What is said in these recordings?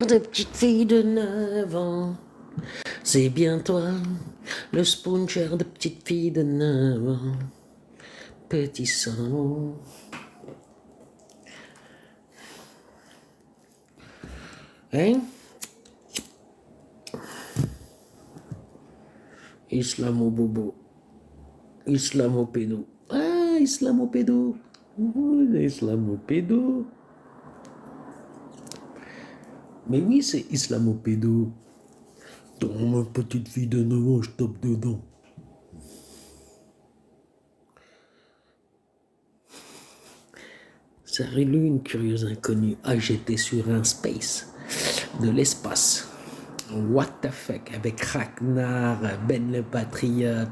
De petite fille de 9 ans, c'est bien toi, le sponsor de petite fille de 9 ans, petit sang. Hein? Islamo-bobo, islamopédo. Ah, islamopédo. Islamopédo. Mais oui, c'est islamopédo. Dans ma petite fille de 9 ans, je tape dedans. Salut, une curieuse inconnue. Ah, j'étais sur un space de l'espace. What the fuck, avec Ragnar, Ben le Patriote.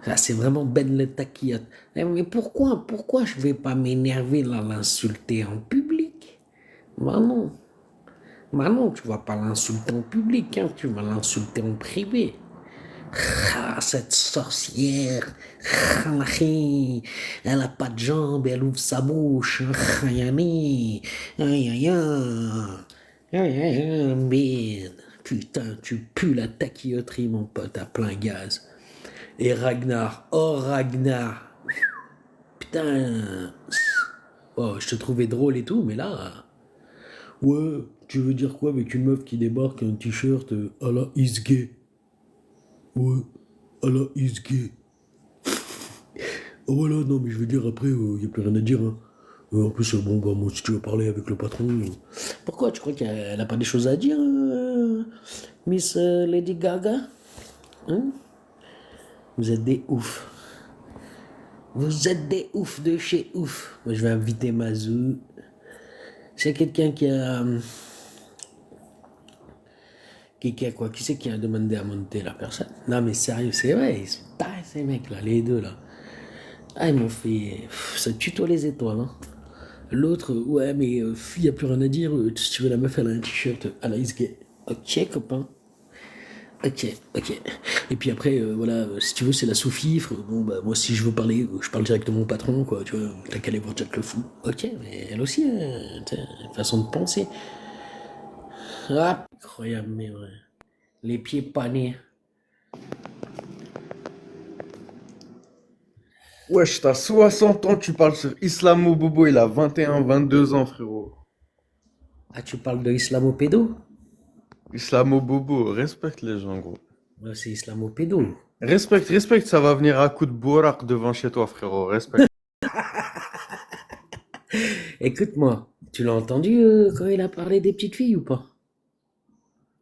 Ah, c'est vraiment Ben le Taquiote. Mais pourquoi je vais pas m'énerver là, l'insulter en public? Manon, Manon, tu vas pas l'insulter en public, hein, tu vas l'insulter en privé. Ah, cette sorcière, elle a pas de jambes, elle ouvre sa bouche. Aïe, aïe, aïe, aïe, merde. Putain, tu pues la taquilloterie, mon pote, à plein gaz. Et Ragnar, oh Ragnar, putain. Oh, je te trouvais drôle et tout, mais là. Ouais, tu veux dire quoi avec une meuf qui débarque un t-shirt à la is gay? Ouais, à la is gay. Oh voilà, non, mais je veux dire, après, y a plus rien à dire. Hein. En plus, bon, bah, moi, si tu veux parler avec le patron. Pourquoi tu crois qu'elle a pas des choses à dire, Miss Lady Gaga? Hein? Vous êtes des oufs. Vous êtes des oufs de chez ouf. Moi, je vais inviter Mazou. C'est quelqu'un qui a. Qui a quoi? Qui c'est qui a demandé à monter la personne? Non, mais sérieux, c'est vrai, ils sont tarés, ces mecs-là, les deux, là. Ah, ils m'ont fait. Ça tutoie les étoiles, hein. L'autre, ouais, mais il n'y a plus rien à dire. Si tu veux, la meuf, elle a un t-shirt à la Ice Gay. Ok, copain. Ok, ok. Et puis après, voilà, si tu veux, c'est la sous-fifre. Bon, bah, moi, si je veux parler, je parle directement au patron, quoi. Tu vois, t'as qu'à aller voir Jack le Fou. Ok, mais elle aussi, une façon de penser. Ah, incroyable, mais vrai. Les pieds panés. Wesh, t'as 60 ans, tu parles sur Islamo Bobo, il a 21, 22 ans, frérot. Ah, tu parles de islamopédo? Islamo Bobo, respecte les gens, gros. Ouais, c'est islamopédo. Respecte, ça va venir à coup de bourraque devant chez toi, frérot, respecte. Écoute-moi, tu l'as entendu quand il a parlé des petites filles ou pas?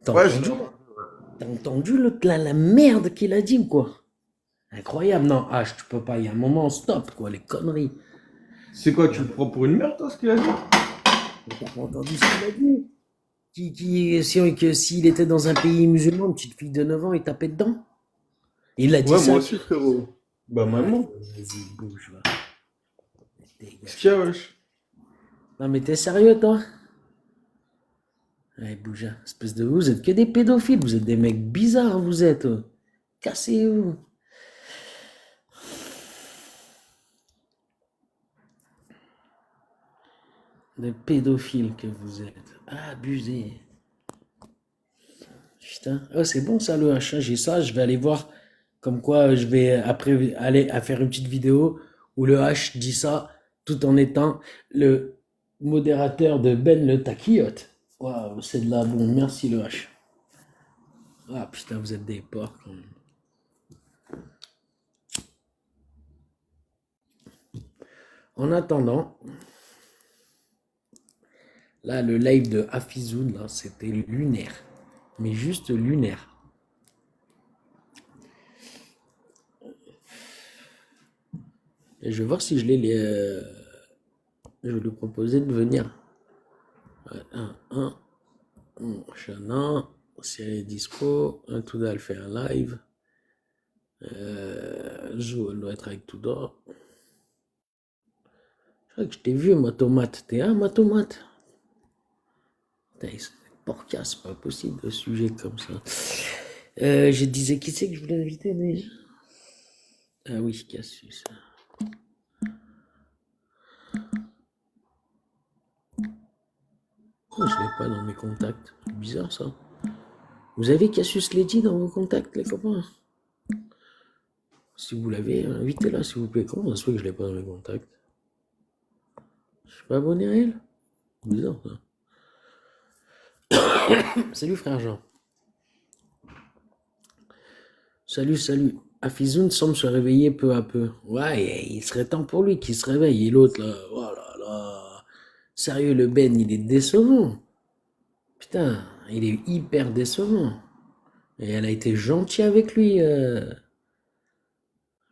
T'as Ouais, je l'ai entendu? entendu. T'as entendu la merde qu'il a dit ou quoi? Incroyable, non, H, tu peux pas, il y a un moment, stop, quoi, les conneries. C'est quoi, Il y tu a- le prends pour une merde, toi, ce qu'il a dit? Mais t'as pas entendu ce qu'il a dit? Que s'il était dans un pays musulman, une petite fille de 9 ans, il tapait dedans? Il a dit Ouais, moi ça? aussi, frérot. Bah, Ah, maman. vas-y, bouge, va. Ce Dégage, qu'il y va. a, wesh. Non, mais t'es sérieux, toi? Allez, bouge, hein. Espèce de... Vous êtes que des pédophiles, vous êtes des mecs bizarres, vous êtes. Cassez-vous. Des pédophiles que vous êtes. Abusés. Putain. Oh, c'est bon ça le H. J'ai ça, je vais aller voir. Comme quoi, je vais après aller à faire une petite vidéo où le H dit ça tout en étant le modérateur de Ben le Taquillote. Waouh, c'est de la bombe. Merci le H. Ah putain, vous êtes des porcs quand même. En attendant, là, le live de Hafizoun, là, c'était lunaire. Mais juste lunaire. Et je vais voir si je l'ai je vais lui proposer de venir. Un, Chana, si elle est dispo, un Touda, elle fait un live. Zo, elle doit être avec Touda. Je crois que je t'ai vu, ma tomate. T'es un, ma tomate? Putain, c'est porcasse, c'est pas possible, de sujet comme ça. Je disais, qui c'est que je voulais inviter déjà? Ah oui, Cassius. Oh, je l'ai pas dans mes contacts. C'est bizarre ça. Vous avez Cassius Lady dans vos contacts, les copains? Si vous l'avez, invitez-la s'il vous plaît. Comment ça se fait que je l'ai pas dans mes contacts? Je suis pas abonné à elle? Bizarre ça. Salut frère Jean. Salut, salut. Afizoun semble se réveiller peu à peu. Ouais, il serait temps pour lui qu'il se réveille. Et l'autre là, oh là là. Sérieux, le Ben, il est décevant. Putain, il est hyper décevant. Et elle a été gentille avec lui.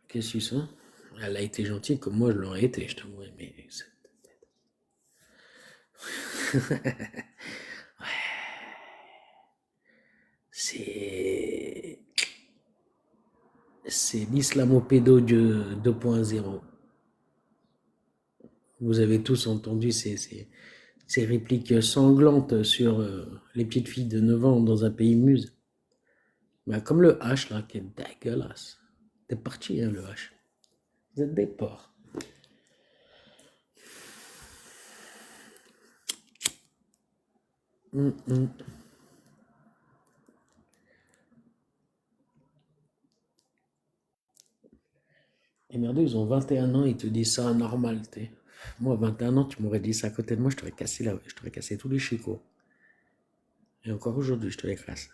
Qu'est-ce que c'est ça? Elle a été gentille comme moi je l'aurais été, je t'avoue. Mais c'est c'est l'islamopédo 2.0. Vous avez tous entendu ces répliques sanglantes sur les petites filles de 9 ans dans un pays muse. Bah, comme le H là, qui est dégueulasse. T'es parti, hein, le H. Vous êtes des porcs. Hum, hum. Et merde, ils ont 21 ans, ils te disent ça normal, t'es. Moi, 21 ans, tu m'aurais dit ça à côté de moi, je t'aurais cassé tous les chicots. Et encore aujourd'hui, je te les casse.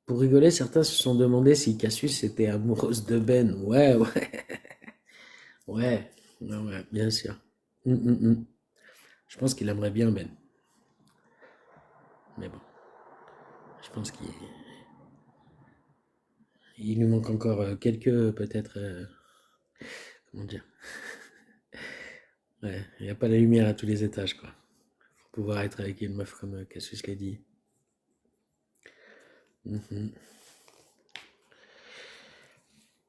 Pour rigoler, certains se sont demandé si Cassius était amoureuse de Ben. Ouais, ouais, ouais, ouais, ouais, bien sûr. Hum. Je pense qu'il aimerait bien Ben. Mais bon, je pense il lui manque encore quelques, peut-être, comment dire. Ouais, il n'y a pas la lumière à tous les étages, quoi. Pour pouvoir être avec une meuf comme Cassius l'a dit. Mhm.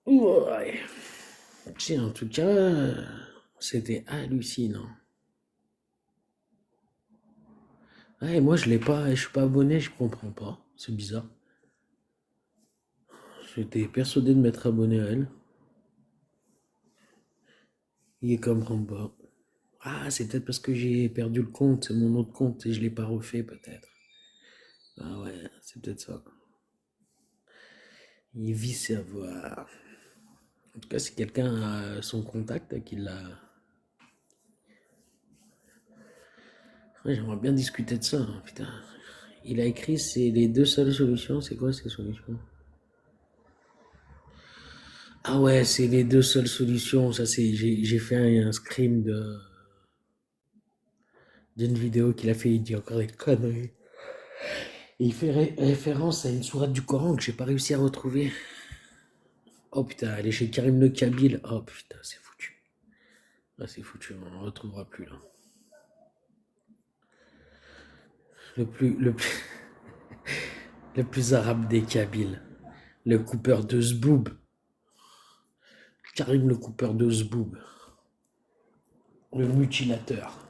Ouais. Si, en tout cas, c'était hallucinant. Ouais, moi, je l'ai pas, je suis pas abonné, je comprends pas. C'est bizarre. J'étais persuadé de m'être abonné à elle. Il comprend pas. Ah, c'est peut-être parce que j'ai perdu le compte, c'est mon autre compte et je l'ai pas refait, peut-être. Ah ouais, c'est peut-être ça. Il vit savoir. En tout cas, si quelqu'un a son contact, qu'il l'a. Ouais, j'aimerais bien discuter de ça, hein, putain. Il a écrit, c'est les deux seules solutions. C'est quoi ces solutions? Ah ouais, c'est les deux seules solutions. Ça, c'est, j'ai fait un scream d'une vidéo qu'il a fait. Il dit encore des conneries. Et il fait référence à une sourate du Coran que j'ai pas réussi à retrouver. Oh putain, elle est chez Karim Le Kabil. Oh putain, c'est foutu. Là, c'est foutu. On ne retrouvera plus là. Le plus, le plus arabe des Kabyles. Le coupeur de Zboub. Karim le coupeur de Zboub. Le mutilateur.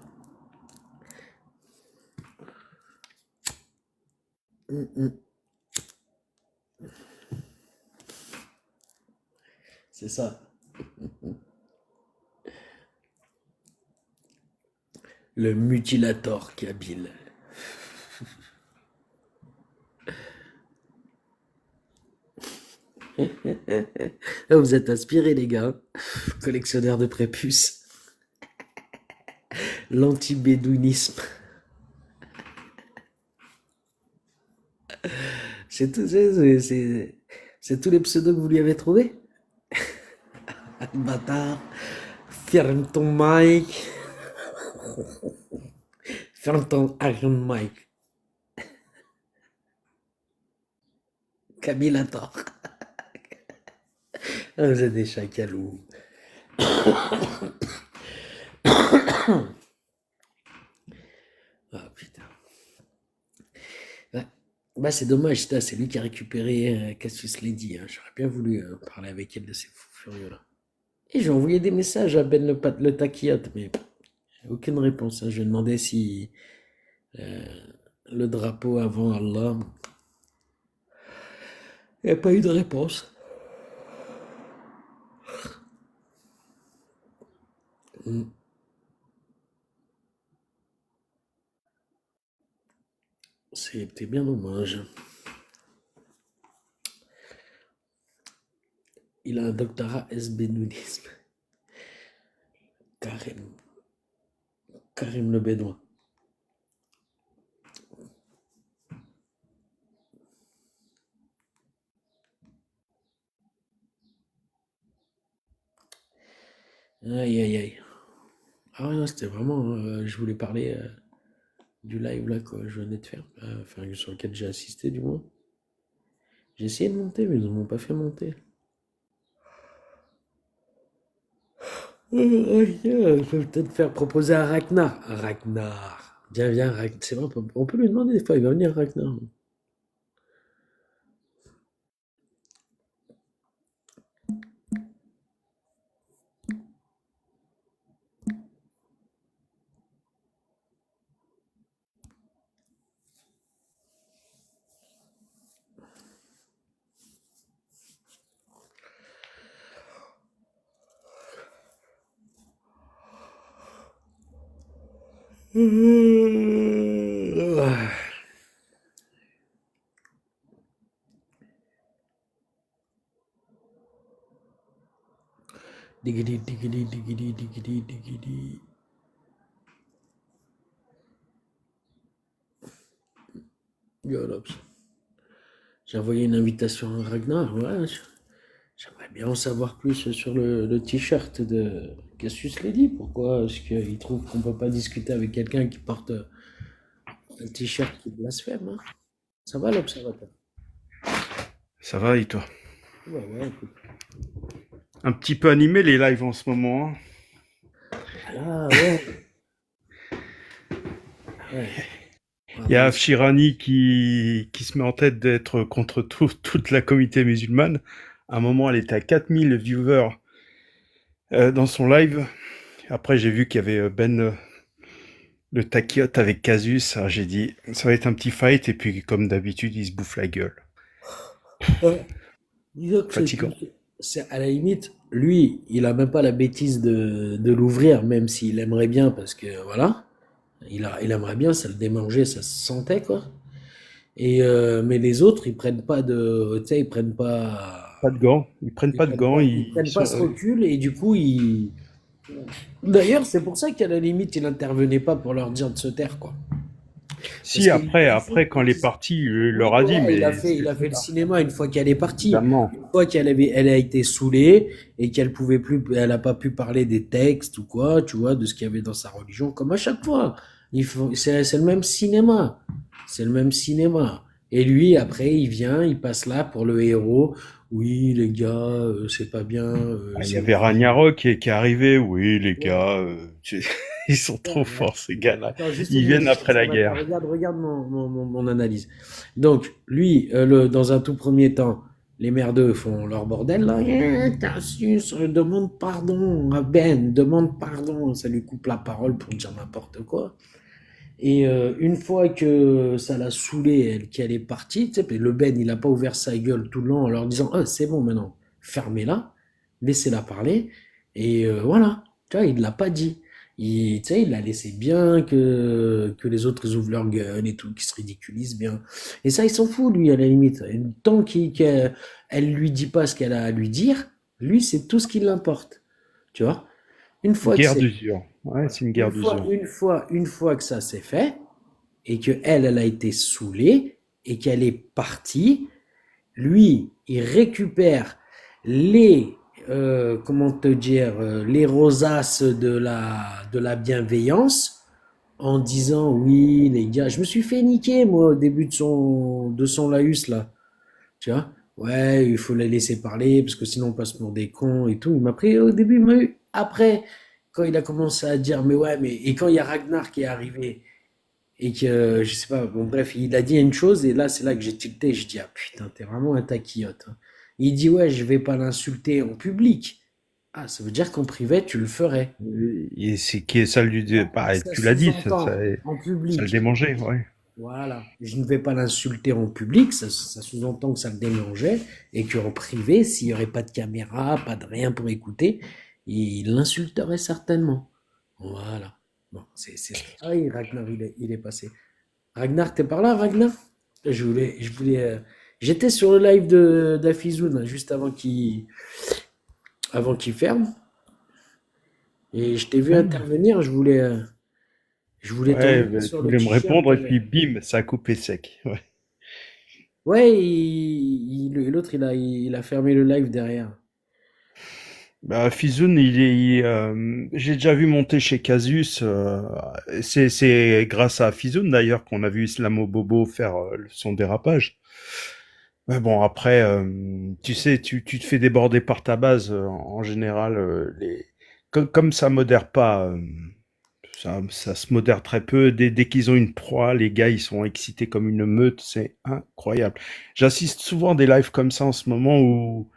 C'est ça. Le mutilator kabyle. Ah, vous êtes inspirés, les gars. Collectionneur de prépuces. L'anti-bédouinisme. C'est tout, c'est tous les pseudos que vous lui avez trouvés. Bâtard. Ferme ton mic. Ferme ton Iron Mike. Cabillator. Ah, vous êtes des chacalous. Ah putain. Ouais. Bah, c'est dommage, c'est lui qui a récupéré Cassius Lady, hein. J'aurais bien voulu parler avec elle de ces fous furieux là. Et j'ai envoyé des messages à Ben le Taquillot, mais aucune réponse, hein. Je lui ai demandé si le drapeau avant Allah. Il n'y a pas eu de réponse. Mm. C'était bien dommage. Il a un doctorat SB-nounisme. Karim. Karim le Bédouin. Aïe, aïe, aïe. Ah ouais, non, c'était vraiment. Je voulais parler du live là que je venais de faire. Enfin, sur lequel j'ai assisté du moins. J'ai essayé de monter, mais ils ne m'ont pas fait monter. Je vais peut-être faire proposer à Ragnar. Ragnar. Viens, viens, Ragnar. C'est vrai, on peut lui demander des fois, il va venir, Ragnar. Diggity, diggity, diggity, diggity, diggity. Yo, Lobs. J'ai envoyé une invitation à Ragnar. Ouais, j'aimerais bien en savoir plus sur le t-shirt de Cassius Lady. Pourquoi est-ce qu'il trouve qu'on peut pas discuter avec quelqu'un qui porte un t-shirt qui blasphème, hein? Ça va, l'observateur? Ça va et toi? Ouais, ouais, écoute. Un petit peu animé les lives en ce moment, hein. Ah, ouais. Ouais. Il y a Afshirani qui se met en tête d'être contre toute la communauté musulmane. À un moment, elle était à 4000 viewers dans son live. Après, j'ai vu qu'il y avait le taquiote avec Casus. Alors, j'ai dit, ça va être un petit fight. Et puis, comme d'habitude, il se bouffe la gueule. Disons que Fatigant. c'est à la limite, lui, il a même pas la bêtise de l'ouvrir, même s'il aimerait bien, parce que voilà, il aimerait bien, ça le démangeait, ça se sentait, quoi. Mais les autres, ils prennent pas de, tu sais, Pas de gants. Ils prennent pas de gants. ils Ils prennent pas sont, ce recul, et du coup, d'ailleurs, c'est pour ça qu'à la limite, il intervenait pas pour leur dire de se taire, quoi. Parce Si, qu'il après, quand elle est partie, il Oui, leur a dit, voilà, mais il c'était a trop fait le tard. cinéma une fois qu'elle est partie. Évidemment. Une fois elle a été saoulée et qu'elle pouvait plus, elle a pas pu parler des textes ou quoi, tu vois, de ce qu'il y avait dans sa religion, comme à chaque fois. C'est le même cinéma. C'est le même cinéma. Et lui, après, il vient, il passe là pour le héros. Oui, les gars, c'est pas bien, Ah, il y c'est avait horrible. Ragnarok qui est arrivé. Oui, les Ouais, gars, ils sont ouais, trop ouais. forts, ces gars-là. Attends, juste Ils une viennent minute, après la observateur. guerre. Regarde mon analyse. Donc, lui, dans un tout premier temps, les merdeux font leur bordel, là. Cassius, demande pardon à Ben, demande pardon. Ça lui coupe la parole pour dire n'importe quoi. Et une fois que ça l'a saoulé, qu'elle est partie, tu sais, puis le Ben, il n'a pas ouvert sa gueule tout le long en leur disant, ah, c'est bon maintenant, fermez-la, laissez-la parler. Et voilà, tu vois, il ne l'a pas dit. Tu sais, il l'a laissé bien que les autres ils ouvrent leur gueule et tout, qu'ils se ridiculisent bien. Et ça, il s'en fout, lui, à la limite. Et tant qu'elle lui dit pas ce qu'elle a à lui dire, lui, c'est tout ce qui l'importe. Tu vois? Une fois que Guerre c'est d'usure. Ouais, c'est une guerre d'usure. une fois que ça s'est fait, et que elle a été saoulée, et qu'elle est partie, lui, il récupère les, comment te dire, les rosaces de la bienveillance, en disant, oui, les gars, je me suis fait niquer, moi, au début de son laïus, là. Tu vois? Ouais, il faut les laisser parler parce que sinon on passe pour des cons et tout. Il m'a pris au début, il m'a eu. Après, quand il a commencé à dire, mais ouais, mais. Et quand il y a Ragnar qui est arrivé et que, je sais pas, bon, bref, il a dit une chose et là, c'est là que j'ai tilté. Je dis, ah putain, t'es vraiment un taquillote, hein. Il dit, ouais, je vais pas l'insulter en public. Ah, ça veut dire qu'en privé, tu le ferais. Et c'est qui est ça lui dit, bah, Ça tu l'as dit, sous-entend en ça le public. démangeait, ouais. Voilà, je ne vais pas l'insulter en public, ça sous-entend que ça le démangeait, et qu'en privé, s'il n'y aurait pas de caméra, pas de rien pour écouter, il l'insulterait certainement. Voilà. Bon, Ah oui, Ragnar, il est passé. Ragnar, t'es par là, Ragnar? J'étais sur le live de d'Afizoun, juste avant qu'il ferme. Et je t'ai vu Ouais, intervenir, je voulais ton ouais, avis bah, sur tu le voulais me t-shirt. répondre et puis bim, ça a coupé sec. Ouais. Ouais, l'autre, il a fermé le live derrière. Bah, Fizun, j'ai déjà vu monter chez Casus. C'est grâce à Fizun d'ailleurs qu'on a vu Islamo Bobo faire son dérapage. Mais bon, après, tu sais, tu te fais déborder par ta base. En général, comme ça modère pas, ça se modère très peu. Dès qu'ils ont une proie, les gars, ils sont excités comme une meute. C'est incroyable. J'assiste souvent à des lives comme ça en ce moment où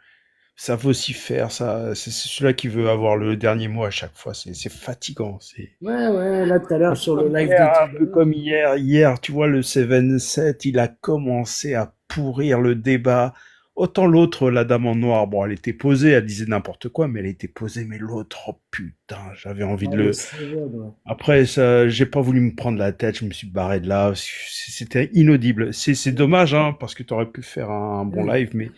ça veut aussi faire ça. C'est celui-là qui veut avoir le dernier mot à chaque fois. C'est fatigant. Ouais, ouais, là, tout à l'heure, sur le Comme live de hier, tout un à peu l'heure. comme hier. Hier, tu vois, le 7-7, il a commencé à pourrir le débat. Autant l'autre, la dame en noir, bon, elle était posée, elle disait n'importe quoi, mais elle était posée. Mais l'autre, oh putain, j'avais envie Ah, de le le. Seven, ouais. Après, ça, j'ai pas voulu me prendre la tête, je me suis barré de là. C'était inaudible. C'est dommage, hein, parce que tu aurais pu faire un bon Ouais. live, mais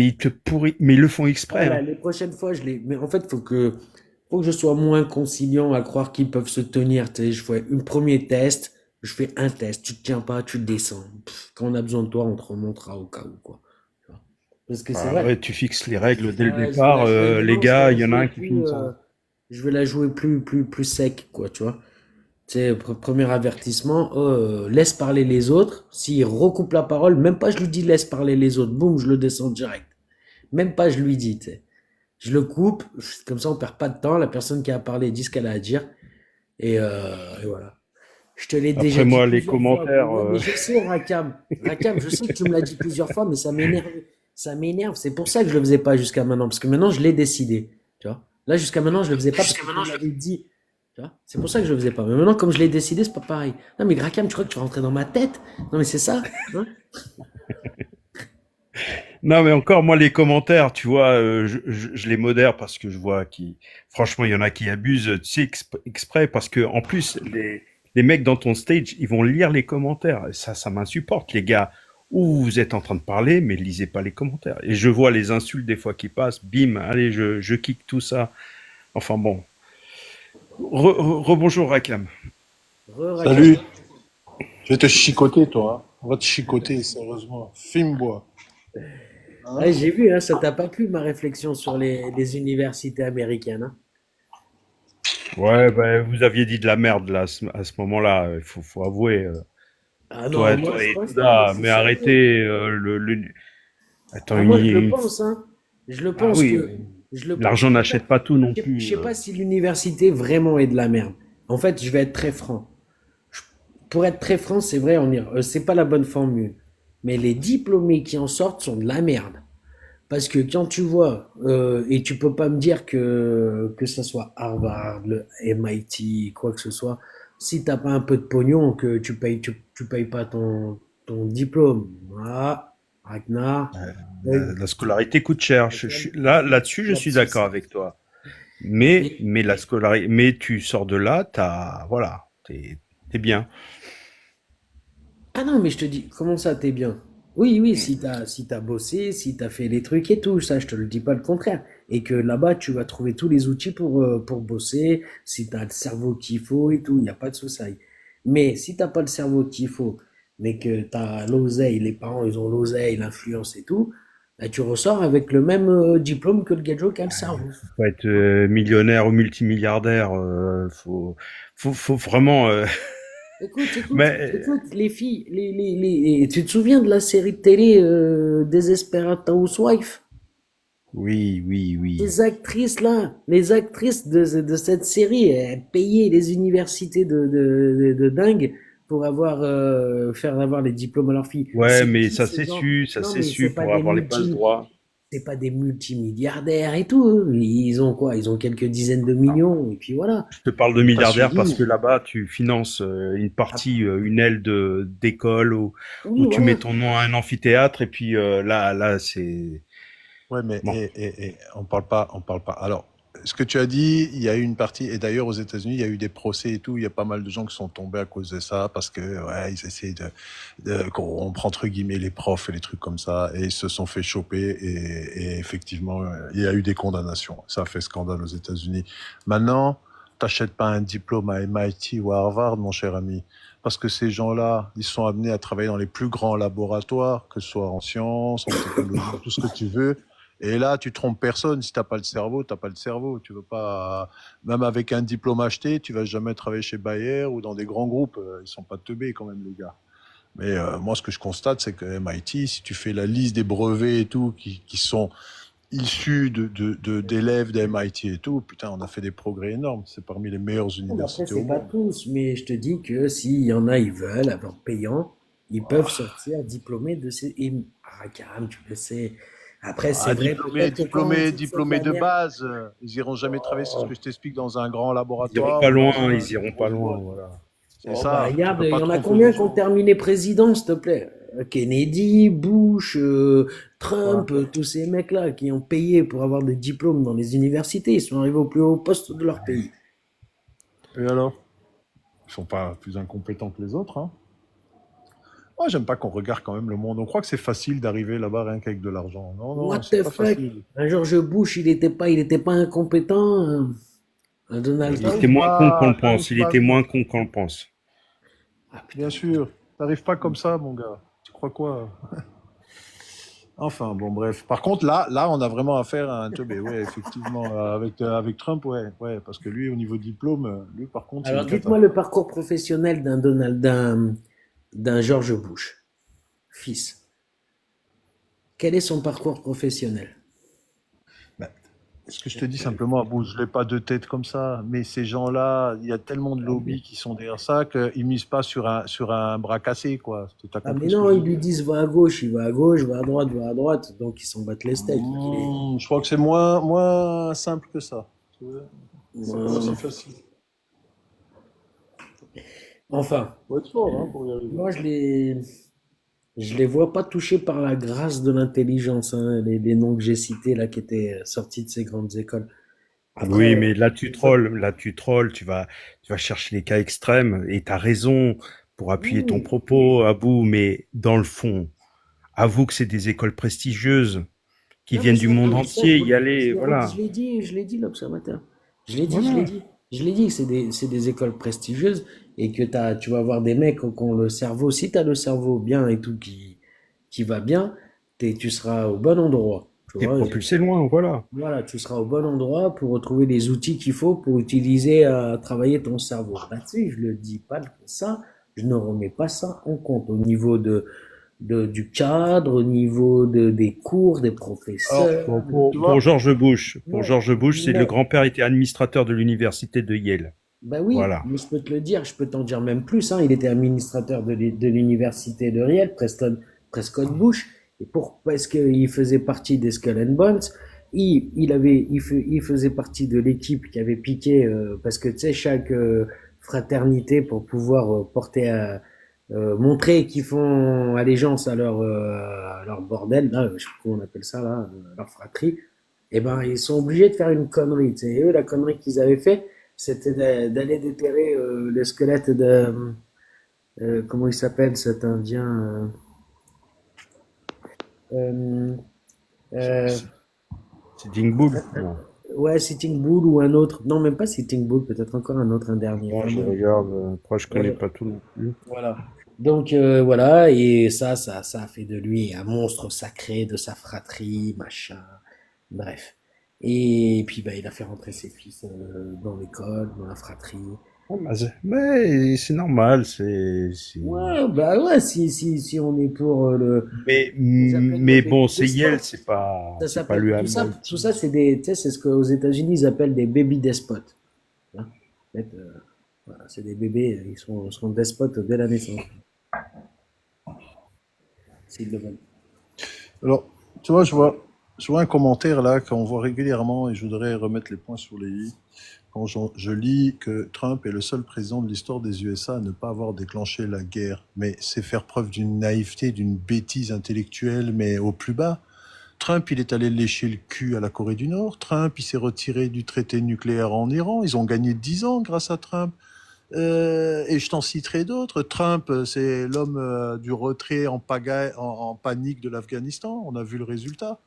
ils te pourrissent, mais ils le font exprès, Voilà, hein. les prochaines fois, je les. Mais en fait, faut que je sois moins conciliant à croire qu'ils peuvent se tenir. Tu sais, je fais un premier test, je fais un test. Tu te tiens pas, tu descends. Quand on a besoin de toi, on te remontera au cas où, quoi. Tu vois. Parce que c'est Bah vrai. ouais, tu fixes les règles dès le Ouais, je vais départ. la jouer Les maintenant, je vais gars, la il y en a jouer un qui plus, finit sans. je vais la jouer plus sec, quoi, tu vois. Tu sais, premier avertissement, laisse parler les autres. S'il recoupe la parole, même pas je lui dis laisse parler les autres, boum, je le descends direct. Même pas je lui dis, tu sais. Je le coupe, comme ça on perd pas de temps, la personne qui a parlé dit ce qu'elle a à dire, et voilà. Je te l'ai déjà Après dit moi, les plusieurs fois, gros. commentaires, Ouais, mais je sais, Rakam. Rakam, je sais que tu me l'as dit plusieurs fois, mais ça m'énerve. Ça m'énerve. C'est pour ça que je le faisais pas jusqu'à maintenant. Parce que maintenant, je l'ai décidé. Tu vois. Là, jusqu'à maintenant, je le faisais pas parce que tu me l'avais dit. Tu vois. C'est pour ça que je le faisais pas. Mais maintenant, comme je l'ai décidé, c'est pas pareil. Non, mais Rakam, tu crois que tu rentrais dans ma tête? Non, mais c'est ça. Hein. non, mais encore, moi, les commentaires, tu vois, je les modère parce que je vois franchement, il y en a qui abusent, tu sais, exprès, parce que, en plus, les mecs dans ton stage, ils vont lire les commentaires. Et ça m'insupporte, les gars. Ou vous êtes en train de parler, mais lisez pas les commentaires. Et je vois les insultes des fois qui passent, bim, allez, je kick tout ça. Enfin bon. Rebonjour, Rakam. Rakam. Salut, je vais te chicoter, toi, hein. On va te chicoter, sérieusement. Filme-moi. Ouais, Hein? j'ai vu, hein, ça t'a pas plu ma réflexion sur les universités américaines. Hein. Ouais, ben, vous aviez dit de la merde, là, à ce moment-là. Faut avouer. Ah non, moi Toi je et pense pas, moiOuda, je suis mais sérieux. arrêtez Attends, Ah, moi je le pense, hein. Je le Ah pense oui, que. Je le pense. l'argent n'achète pas tout non Je plus. sais pas si l'université vraiment est de la merde. En fait, je vais être très franc. Je- Pour être très franc, c'est vrai, c'est pas la bonne formule. Mais les diplômés qui en sortent sont de la merde. Parce que quand tu vois, et tu peux pas me dire que ça soit Harvard, le MIT, quoi que ce soit, si t'as pas un peu de pognon, que tu payes pas ton diplôme. Ah, Ragnar, oui, La scolarité coûte cher. Là-dessus, je pas de suis d'accord souci. avec toi. Mais, Mais la scolarité, mais tu sors de là, voilà, t'es bien. ah non, mais je te dis, comment ça, t'es bien? Oui, oui, si t'as bossé, si t'as fait les trucs et tout, ça, je te le dis pas le contraire. Et que là-bas, tu vas trouver tous les outils pour bosser, si t'as le cerveau qu'il faut et tout, il n'y a pas de souci. Mais si t'as pas le cerveau qu'il faut, mais que t'as l'oseille, les parents, ils ont l'oseille, l'influence et tout, bah, tu ressors avec le même diplôme que le gadget qui a le cerveau. Faut être millionnaire ou multimilliardaire. Faut vraiment. Mais Écoute, les filles, tu te souviens de la série de télé Desperate Housewives? oui. Ces actrices-là, les actrices de cette série, elles payaient les universités de dingue pour faire avoir les diplômes à leurs filles. Ouais, C'est mais qui ces gens? ça Non, s'est mais su pour avoir les passes droits. c'est pas des multimilliardaires et tout. Eux. Ils ont quoi? Ils ont quelques dizaines de millions et puis voilà. Je te parle de T'es pas milliardaires parce que suivi. là-bas, tu finances une Ah, partie, une aile d'école oui, où tu mets voilà. ton nom à un amphithéâtre et puis là, c'est Ouais, mais bon. on parle pas. Alors, ce que tu as dit, il y a eu une partie, et d'ailleurs aux États-Unis, il y a eu des procès et tout. Il y a pas mal de gens qui sont tombés à cause de ça parce que ouais, ils essaient de corrompre entre guillemets les profs et les trucs comme ça, et ils se sont fait choper. Et effectivement, il y a eu des condamnations. Ça a fait scandale aux États-Unis. Maintenant, t'achètes pas un diplôme à MIT ou à Harvard, mon cher ami, parce que ces gens-là, ils sont amenés à travailler dans les plus grands laboratoires, que ce soit en sciences, en technologie, tout ce que tu veux. Et là, tu trompes personne. Si t'as pas le cerveau, t'as pas le cerveau. Tu veux pas, même avec un diplôme acheté, tu vas jamais travailler chez Bayer ou dans des grands groupes. Ils sont pas teubés quand même, les gars. Mais moi, ce que je constate, c'est que MIT, si tu fais la liste des brevets et tout qui sont issus d'élèves de MIT et tout, putain, on a fait des progrès énormes. C'est parmi les meilleures Bon, bah, après, universités au c'est pas monde. tous, mais je te dis que s'il y en a, ils veulent, avoir payant, ils peuvent sortir diplômés de ces. Ah, Karam, tu le sais. Après, c'est Ah, vrai, peut-être que quand toute cette diplômés de dernière. base, ils iront jamais travailler, c'est ce que Oh, je t'explique, dans un grand Ils iront laboratoire pas ou dans loin, ils une iront pas grosse loin, boîte. voilà. C'est oh, bah, ça, tu regarde, peux il y pas en a tromper combien les qui ont gens. terminé président, s'il te plaît? Kennedy, Bush, Voilà. Trump, tous ces mecs-là qui ont payé pour avoir des diplômes dans les universités, ils sont arrivés au plus haut poste de leur pays. Et alors? Ils sont pas plus incompétents que les autres, hein. Moi, j'aime pas qu'on regarde quand même le monde. On croit que c'est facile d'arriver là-bas rien qu'avec de l'argent. Non, non, What c'est the pas fuck? facile. Un George Bush, il était pas incompétent. Un Donald Il était Trump. moins con qu'on le pense, T'arrives il pas était moins vite. con qu'on le pense. Ah putain, Bien mais moi, sûr. T'arrives pas comme ça, mon gars. Tu crois quoi? Enfin, bon, bref. Par contre, là, on a vraiment affaire à un teubé. Ouais, effectivement, avec Trump, ouais, ouais, parce que lui, au niveau diplôme, lui, par contre, c'est alors une dites-moi cata. le parcours professionnel d'un George Bush, fils. Quel est son parcours professionnel? Ben, ce que je te dis simplement, bon, je n'ai pas de tête comme ça, mais ces gens-là, il y a tellement de lobbies qui sont derrière ça qu'ils misent pas sur un bras cassé, quoi. Tu as Ah mais compris ce que non, je ils veux lui dire? disent va à gauche, il va à gauche, va à droite, donc ils s'en battent les steaks. Je crois que c'est moins simple que ça. Tu vois. C'est pas Euh, aussi facile. enfin, Faut être fort, hein, pour y arriver. moi je les vois pas touchés par la grâce de l'intelligence, hein, les noms que j'ai cités là qui étaient sortis de ces grandes écoles. Oui, Après, mais là tu trolles, tu vas chercher les cas extrêmes, et t'as raison pour appuyer ton oui, propos, Abou, mais dans le fond, avoue que c'est des écoles prestigieuses qui non, mais viennent du ça, monde ça, entier y aller, je voilà. l'ai dit, l'observateur. Voilà. Je l'ai dit, c'est des écoles prestigieuses et que tu vas avoir des mecs qui ont le cerveau, si tu as le cerveau bien et tout qui va bien, tu seras au bon endroit. Tu T'es vois, propulsé loin, voilà. voilà, tu seras au bon endroit pour retrouver les outils qu'il faut pour utiliser à travailler ton cerveau. Là-dessus, je le dis pas ça, je ne remets pas ça en compte au niveau du cadre, au niveau des cours, des Alors, professeurs. Bon, tu pour vois, Mais, George Bush, c'est le mais, grand-père était administrateur de l'université de Yale. bah oui, Voilà. mais je peux te le dire, je peux t'en dire même plus, hein. Il était administrateur de l'université de Riel, Prescott Bush, et parce qu'il faisait partie des Skull and Bones, il faisait partie de l'équipe qui avait piqué, parce que tu sais, chaque fraternité pour pouvoir montrer qu'ils font allégeance à leur bordel, là, je sais pas comment on appelle ça, là, leur fratrie, eh ben, ils sont obligés de faire une connerie. Tu sais, eux, la connerie qu'ils avaient fait, c'était d'aller déterrer le squelette de, comment il s'appelle cet Indien euh, euh, C'est Sitting Bull? Non. ouais, Sitting Bull ou un autre. Non, même pas Sitting Bull, peut-être encore un autre, un dernier. Attends, Enfin je bon, regarde. Après, je connais euh, pas tout non plus. voilà. Donc voilà, et ça a fait de lui un monstre sacré de sa fratrie, machin. Bref. Et puis bah, il a fait rentrer ses fils dans l'école, dans la fratrie. Ah, mais c'est normal, Ouais, bah ouais, si on est pour ils appellent le mais bon, baby c'est Yale, despote. c'est pas le Tout MIT. ça, tu sais, c'est ce qu'aux États-Unis ils appellent des baby despotes. Hein. En fait, voilà, c'est des bébés, seront despotes dès la naissance, s'ils le veulent. alors, tu vois, je vois un commentaire là qu'on voit régulièrement et je voudrais remettre les points sur les i. Quand je lis que Trump est le seul président de l'histoire des USA à ne pas avoir déclenché la guerre, mais c'est faire preuve d'une naïveté, d'une bêtise intellectuelle, mais au plus bas. Trump, il est allé lécher le cul à la Corée du Nord. Trump, il s'est retiré du traité nucléaire en Iran. Ils ont gagné 10 ans grâce à Trump. Et je t'en citerai d'autres. Trump, c'est l'homme du retrait en pagaille, en panique de l'Afghanistan. On a vu le résultat.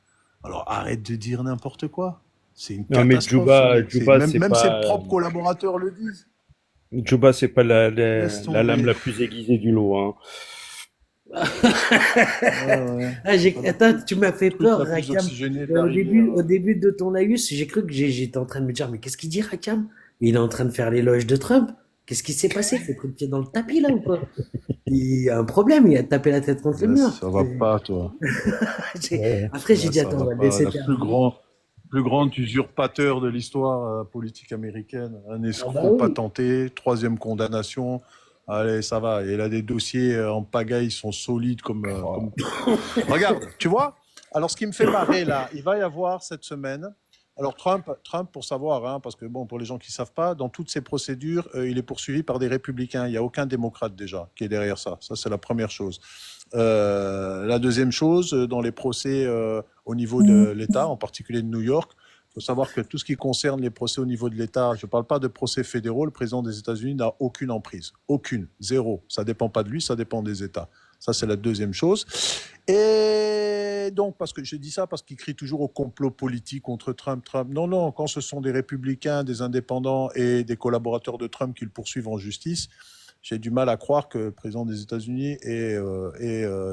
Alors arrête de dire n'importe quoi. C'est une Non, mais catastrophe, ce mec. Juba, Même, c'est même ses pas, propres collaborateurs le disent. Juba, c'est pas Laisse la lame tomber. la plus aiguisée du lot, hein. Ouais, ouais. Ah, attends, tu m'as fait Le truc peur, la plus Rakam. oxygénée de Au la début, rivière. au début de ton laïus, j'ai cru que j'étais en train de me dire, mais qu'est-ce qu'il dit, Rakam? Il est en train de faire l'éloge de Trump. Qu'est-ce qui s'est passé? Il s'est pris le pied dans le tapis, là, ou quoi? Il y a un problème, il a tapé la tête contre le Ouais, mur. ça va pas, toi. Ouais. Après, j'ai Là, dit, ça attends, on va va le pas. laisser Le terminer. plus grand usurpateur de l'histoire politique américaine. Un Ah bah escroc oui. patenté, troisième condamnation. Allez, ça va. Et il a des dossiers en pagaille, ils sont solides comme tout. Regarde, tu vois? Alors, ce qui me fait marrer, là, il va y avoir cette semaine. Alors, Trump, pour savoir, hein, parce que bon, pour les gens qui ne savent pas, dans toutes ces procédures, il est poursuivi par des républicains. Il n'y a aucun démocrate déjà qui est derrière ça. Ça, c'est la première chose. La deuxième chose, dans les procès au niveau de l'État, en particulier de New York, il faut savoir que tout ce qui concerne les procès au niveau de l'État, je ne parle pas de procès fédéraux, le président des États-Unis n'a aucune emprise. Aucune. Zéro. Ça ne dépend pas de lui, ça dépend des États. Ça, c'est la deuxième chose. Et donc, parce que je dis ça parce qu'il crie toujours au complot politique contre Trump. Non, non, quand ce sont des républicains, des indépendants et des collaborateurs de Trump qui le poursuivent en justice, j'ai du mal à croire que le président des États-Unis est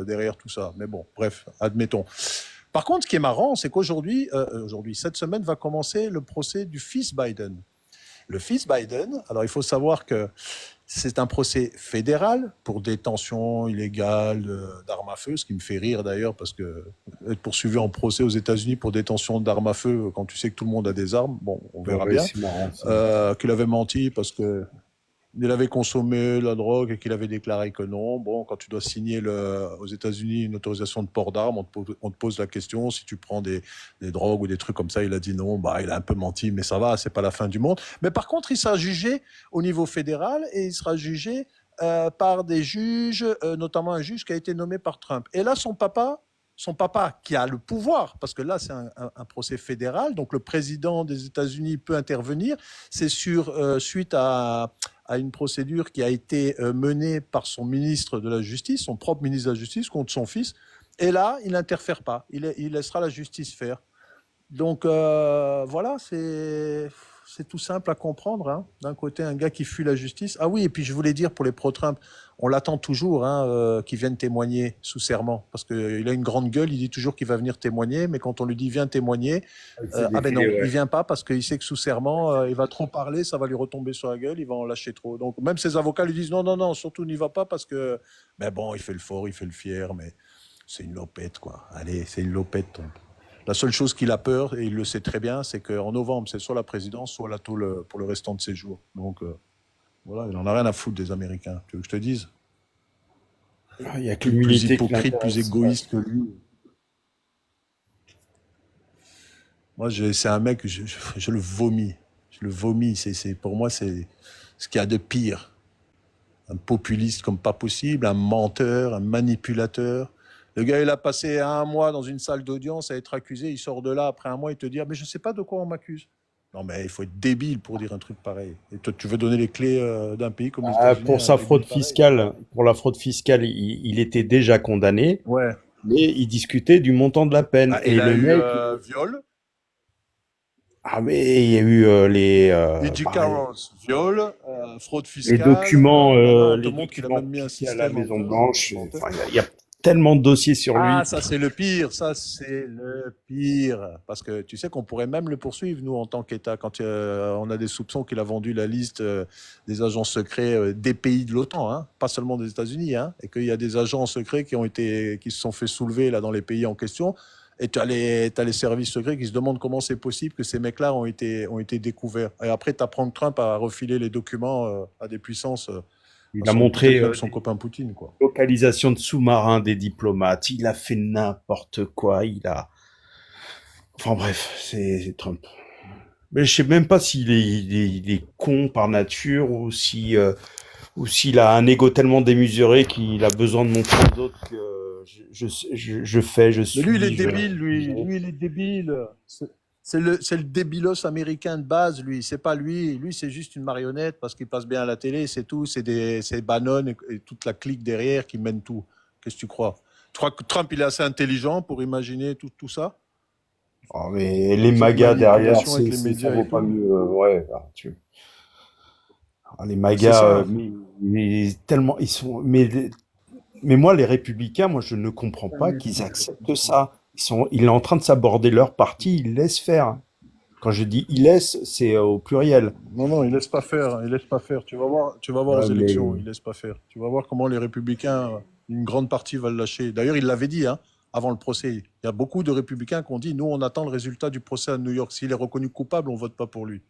derrière tout ça. Mais bon, bref, admettons. Par contre, ce qui est marrant, c'est qu'aujourd'hui, cette semaine, va commencer le procès du fils Biden. Le fils Biden, alors il faut savoir que c'est un procès fédéral pour détention illégale d'armes à feu, ce qui me fait rire d'ailleurs, parce que être poursuivi en procès aux États-Unis pour détention d'armes à feu, quand tu sais que tout le monde a des armes, bon, on verra Ouais, bien. c'est marrant, ça. Qu'il avait menti parce que il avait consommé la drogue et qu'il avait déclaré que non. Bon, quand tu dois signer aux États-Unis une autorisation de port d'armes, on te pose la question si tu prends des drogues ou des trucs comme ça. Il a dit non, bah il a un peu menti, mais ça va, c'est pas la fin du monde. Mais par contre, il sera jugé au niveau fédéral et il sera jugé par des juges, notamment un juge qui a été nommé par Trump. Et là, son papa qui a le pouvoir, parce que là c'est un procès fédéral, donc le président des États-Unis peut intervenir. C'est suite à une procédure qui a été menée par son ministre de la Justice, son propre ministre de la Justice, contre son fils. Et là, il n'interfère pas, il laissera la justice faire. Donc voilà, c'est tout simple à comprendre. Hein. D'un côté, un gars qui fuit la justice. Ah oui, et puis je voulais dire pour les pro-Trump, on l'attend toujours qu'il vienne témoigner sous serment. Parce qu'il a une grande gueule, il dit toujours qu'il va venir témoigner, mais quand on lui dit viens témoigner, ah ben non, il vient pas parce qu'il sait que sous serment, il va trop parler, ça va lui retomber sur la gueule, il va en lâcher trop. Donc même ses avocats lui disent non, non, non, surtout n'y va pas parce que, ben bon, il fait le fort, il fait le fier, mais c'est une lopette, quoi. Allez, c'est une lopette. La seule chose qu'il a peur, et il le sait très bien, c'est qu'en novembre, c'est soit la présidence, soit la tôle pour le restant de ses jours. Donc, voilà, il n'en a rien à foutre des Américains. Tu veux que je te dise? Il y a que Plus l'immunité qui hypocrite, plus l'intéresse. égoïste que lui. Moi, c'est un mec, je le vomis. Je le vomis. Pour moi, c'est ce qu'il y a de pire. Un populiste comme pas possible, un menteur, un manipulateur. Le gars, il a passé un mois dans une salle d'audience à être accusé. Il sort de là après un mois et te dit « Mais je ne sais pas de quoi on m'accuse. » Non, mais il faut être débile pour dire un truc pareil. Et toi, tu veux donner les clés d'un pays comme les États-Unis Pour à un sa débile fraude pareil? fiscale, pour la fraude fiscale, il était déjà condamné, Ouais. mais il discutait du montant de la peine. Ah, Et il a le eu mec, viol. ah mais il y a eu E.G. Carroll, viol, fraude les fiscale. On te montre qu'il a documents même mis un piqués à la système en Maison place. Blanche. Enfin, il y a tellement de dossiers sur lui. Ah, ça c'est le pire, ça c'est le pire. Parce que tu sais qu'on pourrait même le poursuivre, nous, en tant qu'État, quand on a des soupçons qu'il a vendu la liste des agents secrets des pays de l'OTAN, hein, pas seulement des États-Unis, hein, et qu'il y a des agents secrets qui se sont fait soulever là, dans les pays en question. Et tu as les services secrets qui se demandent comment c'est possible que ces mecs-là ont été découverts. Et après, tu apprends que Trump a refilé les documents à des puissances, Il a montré peut-être même son copain Poutine, quoi. localisation de sous-marins des diplomates. Il a fait n'importe quoi. Enfin bref, c'est Trump. Mais je sais même pas il est con par nature ou s'il a un ego tellement démesuré qu'il a besoin de montrer aux autres je Mais lui, il est suis, débile, lui. Lui, il est débile. C'est le débilos américain de base, lui. C'est pas lui. Lui, c'est juste une marionnette parce qu'il passe bien à la télé, c'est tout. C'est Bannon et toute la clique derrière qui mène tout. Qu'est-ce que tu crois? Tu crois que Trump, il est assez intelligent pour imaginer tout ça? oh, mais les Cette magas derrière, manipulation avec les ça médias et vaut pas tout? mieux. Ouais, les C'est magas, ça. mais tellement, ils sont, mais moi, les républicains, moi, je ne comprends pas qu'ils acceptent ça. Il est en train de s'aborder leur parti, ils laissent faire. Quand je dis ils laissent, c'est au pluriel. Non, non, il laisse pas faire. Il laisse pas faire. Tu vas voir aux Ouais, élections. mais Il laisse pas faire. Tu vas voir comment les républicains, une grande partie va le lâcher. D'ailleurs, il l'avait dit, hein, avant le procès. Il y a beaucoup de républicains qui ont dit, nous, on attend le résultat du procès à New York. S'il est reconnu coupable, on vote pas pour lui.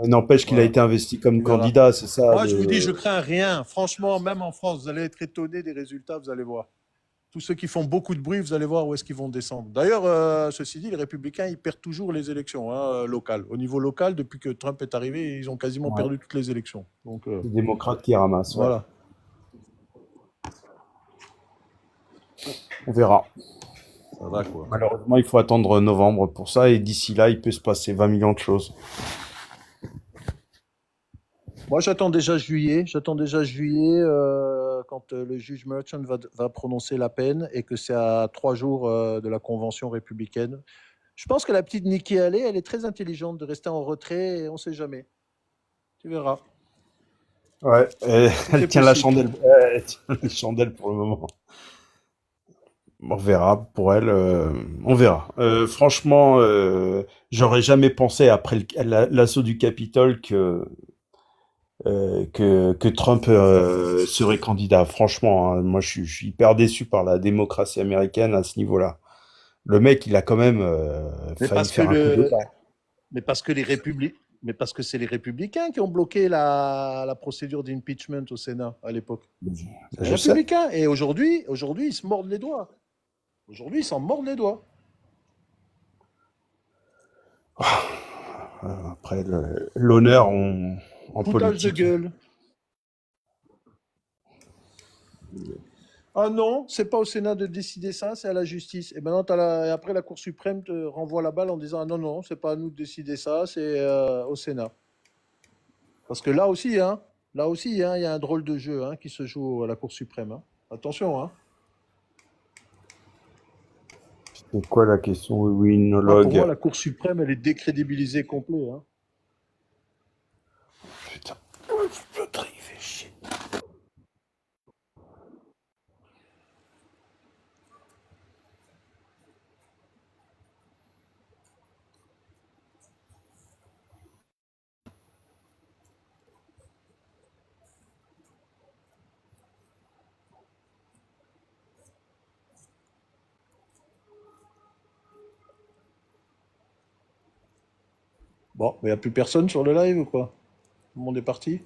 n'empêche qu'il a Voilà. été investi comme Tu verras. candidat, c'est ça Moi, je vous dis, je le. crains rien. Franchement, même en France, vous allez être étonnés des résultats, vous allez voir. Tous ceux qui font beaucoup de bruit, vous allez voir où est-ce qu'ils vont descendre. D'ailleurs, ceci dit, les républicains, ils perdent toujours les élections locales. Au niveau local, depuis que Trump est arrivé, ils ont quasiment Ouais, perdu toutes les élections. Donc, les démocrates qui ramassent, ouais. voilà. On verra. Ça va, quoi. Malheureusement, il faut attendre novembre pour ça, et d'ici là, il peut se passer 20 millions de choses. Moi, j'attends déjà juillet. J'attends déjà juillet quand le juge Merchant va prononcer la peine et que c'est à 3 jours de la convention républicaine. Je pense que la petite Nikki Haley, elle est très intelligente de rester en retrait et on ne sait jamais. Tu verras. Ouais, Tout elle est tient la possible. chandelle, elle tient la chandelle pour le moment. On verra pour elle, on verra. Franchement, j'aurais jamais pensé après l'assaut du Capitole que Trump serait candidat. Franchement, hein, moi je suis hyper déçu par la démocratie américaine à ce niveau-là. Le mec, il a quand même Mais failli parce que faire un coup le, d'État. mais parce que les républicains, mais parce que c'est les républicains qui ont bloqué la procédure d'impeachment au Sénat à l'époque. C'est les Je sais. républicains. Et aujourd'hui, ils se mordent les doigts. Aujourd'hui, ils s'en mordent les doigts. Après, l'honneur en Foutage de politique. gueule. Ah non, c'est pas au Sénat de décider ça, c'est à la justice. Et maintenant, et après, la Cour suprême te renvoie la balle en disant ah non, non, c'est pas à nous de décider ça, c'est au Sénat. Parce que là aussi, hein, il y a un drôle de jeu qui se joue à la Cour suprême. Hein. Attention, hein. C'est quoi la question, Ah, pour moi, winologue? la Cour suprême, elle est décrédibilisée complet. Hein. Putain, l'autre, il fait chier. Bon, il n'y a plus personne sur le live ou quoi? Tout le monde est parti?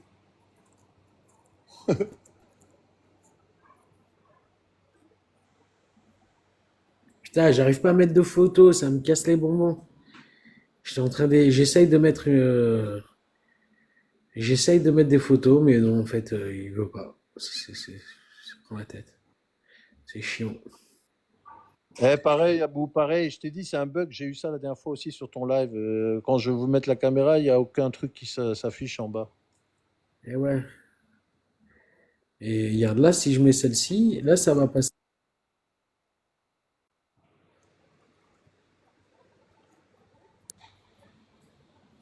Putain, j'arrive pas à mettre de photos, ça me casse les bonbons. J'essaye de mettre, j'essaye de mettre des photos, mais non, en fait, il veut pas. Ça prend la tête. C'est chiant. Pareil, Abou, pareil, je t'ai dit, c'est un bug. J'ai eu ça la dernière fois aussi sur ton live. Quand je vous mettre la caméra, il n'y a aucun truc qui s'affiche en bas. Et ouais. Et regarde là, si je mets celle-ci, là, ça va passer.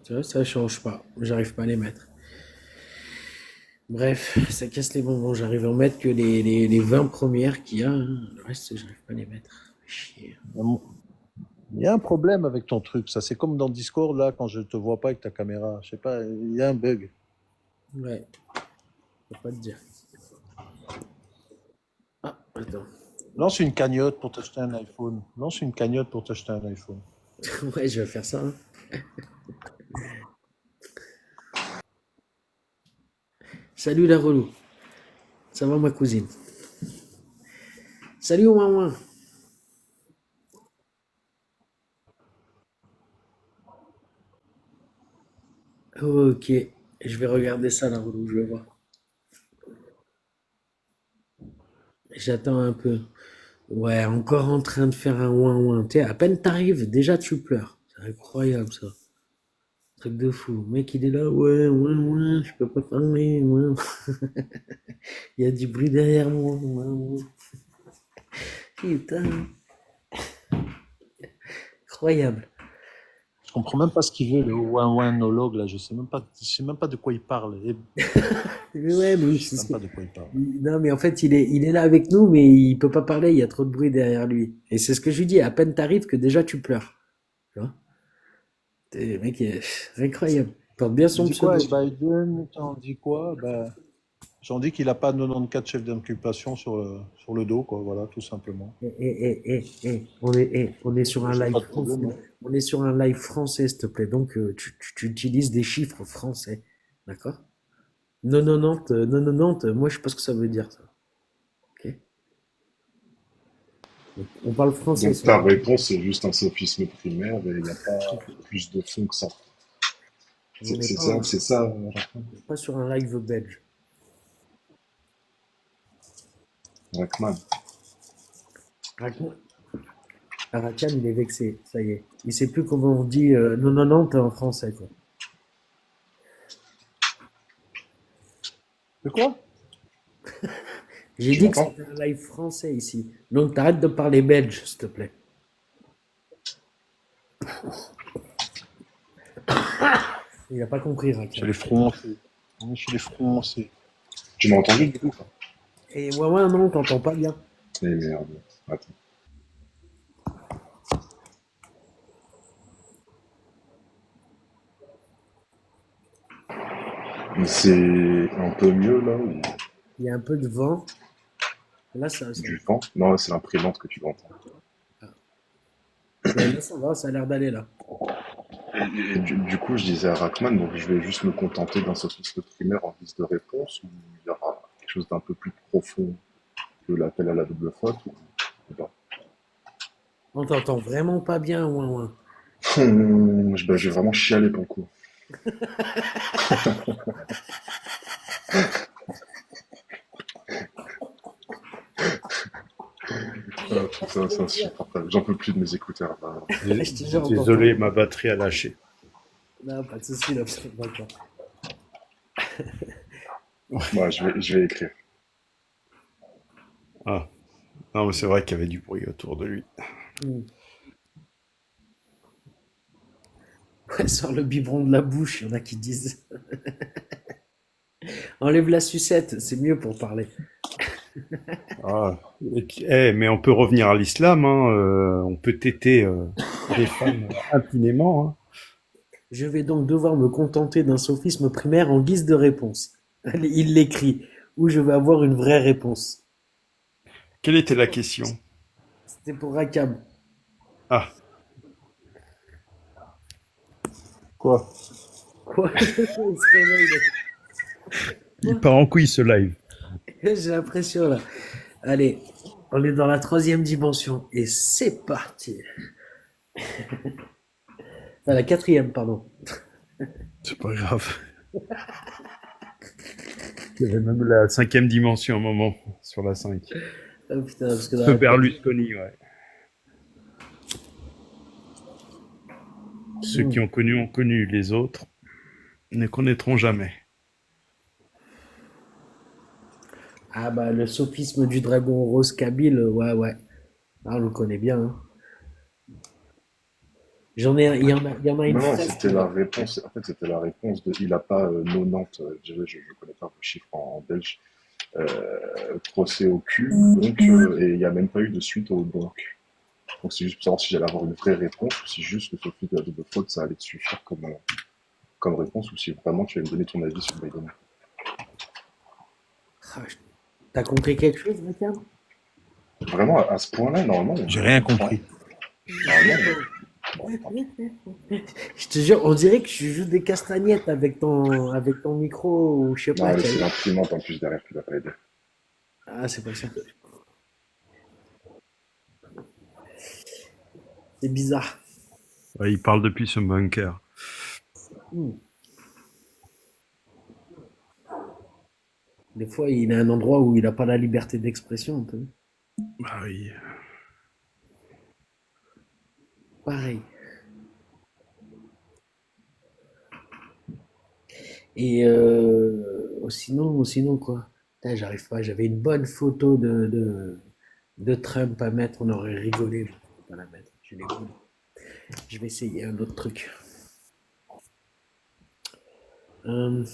Tu vois, ça change pas. J'arrive pas à les mettre. Bref, ça casse les bonbons. J'arrive à en mettre que les 20 premières qu'il y a. Hein. Le reste, j'arrive pas à les mettre. Chier. Il y a un problème avec ton truc. Ça, c'est comme dans Discord, là, quand je te vois pas avec ta caméra. Je sais pas, il y a un bug. Ouais, faut pas te dire. Ah, attends. Lance une cagnotte pour t'acheter un iPhone. Lance une cagnotte pour t'acheter un iPhone. Ouais, je vais faire ça. Hein. Salut la relou. Ça va ma cousine? Salut maman. Ok, je vais regarder ça la relou, je vais voir. J'attends un peu. Ouais, encore en train de faire un ouin ouin. Tu sais, à peine t'arrives, déjà tu pleures. C'est incroyable ça. Truc de fou. Le mec, il est là, ouais, ouin ouin, je peux pas parler, ouin. Il y a du bruit derrière moi, ouin ouin. Putain, incroyable. Je comprends même pas ce qu'il veut, le ouin-ouinologue, là. Je sais même pas de quoi il parle. Mais ouais, mais Je sais même pas de quoi il parle. non, mais en fait, il est là avec nous, mais il peut pas parler, il y a trop de bruit derrière lui. Et c'est ce que je lui dis, à peine t'arrives que déjà tu pleures. Tu vois? Le mec, c'est incroyable. Il porte bien Il son dit quoi, pseudo. et Biden? T'en dis quoi? J'en dis qu'il a pas 94 chefs d'inculpation sur le dos, quoi. Voilà, tout simplement. On est sur un J'ai live pas de français. problème, hein. On est sur un live français, s'il te plaît. Donc, tu utilises des chiffres français. D'accord? Non, non, non, non, non, non, moi, je sais pas ce que ça veut dire, ça. Ok? Donc, on parle français Donc sur ta le live. réponse c'est juste un sophisme primaire et il n'y a pas plus de fond que ça. On n'est C'est pas, ça, c'est ça. pas sur un live belge. Rachman. Raconte. Arakan, il est vexé, ça y est. Il sait plus comment on dit non, non, non, t'es en français, quoi. De quoi? J'ai Tu dit que m'entends? c'était un live français ici. Donc, t'arrêtes de parler belge, s'il te plaît. Il a pas compris, Chez Rakan. les Français. On est chez les Français. Tu m'as entendu du coup? Et ouais, ouais, non, on t'entend pas bien. Eh merde. Attends. Mais c'est un peu mieux là ou Il y a un peu de vent. Là, ça, du vent? Non, c'est l'imprimante que tu entends. mais là, ça va, ça a l'air d'aller là. Et du coup, je disais à Rachman, donc je vais juste me contenter d'un sophisme primaire en guise de réponse ou il y aura quelque chose d'un peu plus profond que l'appel à la double faute ou pas. On t'entend vraiment pas bien, ouin, ouin. Je vais vraiment chialer pour le coup. Ah, putain, c'est insupportable. J'en peux plus de mes écouteurs, là. Je te jure, on t'entend. Désolé, ma batterie a lâché. Non, pas de souci, là, d'accord. Moi, je vais écrire. Ah, non, mais c'est vrai qu'il y avait du bruit autour de lui. Hmm. Ouais, sors le biberon de la bouche, il y en a qui disent. Enlève la sucette, c'est mieux pour parler. Ah, mais on peut revenir à l'islam, hein, on peut téter les femmes impunément. Hein. Je vais donc devoir me contenter d'un sophisme primaire en guise de réponse. Il l'écrit, où je vais avoir une vraie réponse. Quelle était la question? C'était pour Rakam. Ah, Quoi? Quoi? Il se réveille, il là. part en couille ce live. J'ai l'impression là. Allez, on est dans la troisième dimension et c'est parti. Ah, la quatrième, pardon. C'est pas grave. Il y avait même la cinquième dimension à un moment, sur la 5. Ah, putain, parce que dans Peu la Berlusconi, ouais. Ceux qui Hmm. ont connu, les autres ne connaîtront jamais. Ah bah le sophisme du dragon rose Kabyle, ouais, ouais. Ah, on le connaît bien, hein. Il y en a une Non, phrase c'était qui la va. réponse. En fait, c'était la réponse de. Il a pas 90. Je connais pas vos chiffres en belge. Procès au cul. Donc, et il n'y a même pas eu de suite au donc. Donc, c'est juste pour savoir si j'allais avoir une vraie réponse ou si juste le Sophie de la double faute, ça allait te suffire comme réponse ou si vraiment tu allais me donner ton avis sur Biden. Ah, t'as compris quelque chose, Rakam? Vraiment, à ce point-là, normalement, J'ai on rien comprend. compris. Normalement, Je te jure, on dirait que je joue des castagnettes avec ton micro ou je sais non, pas, mais tu c'est vois. l'imprimante en plus derrière qui va pas aider. Ah, c'est pas ça. C'est bizarre. Ouais, il parle depuis ce bunker. Hmm. Des fois, il a un endroit où il n'a pas la liberté d'expression, un peu. Bah oui. pareil. Et sinon quoi? Putain, j'arrive pas. J'avais une bonne photo de Trump à mettre. On aurait rigolé. Je peux pas la mettre. Je l'ai voulu. Je vais essayer un autre truc. Euh,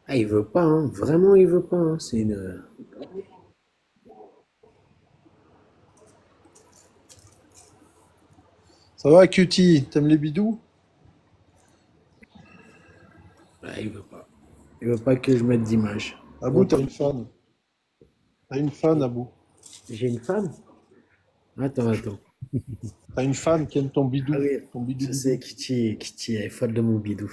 Ah, il veut pas, hein. Vraiment, il veut pas, hein. C'est une. Ça va, Cutie? T'aimes les bidous? Ah, il veut pas. Il veut pas que je mette d'image. Abou, Bon, t'as une fan. T'as une fan, Abou. j'ai une femme? Attends. T'as une fan qui aime ton Ah bidou. oui, Ton bidou je sais, bidou. Kitty, elle est folle de mon bidou.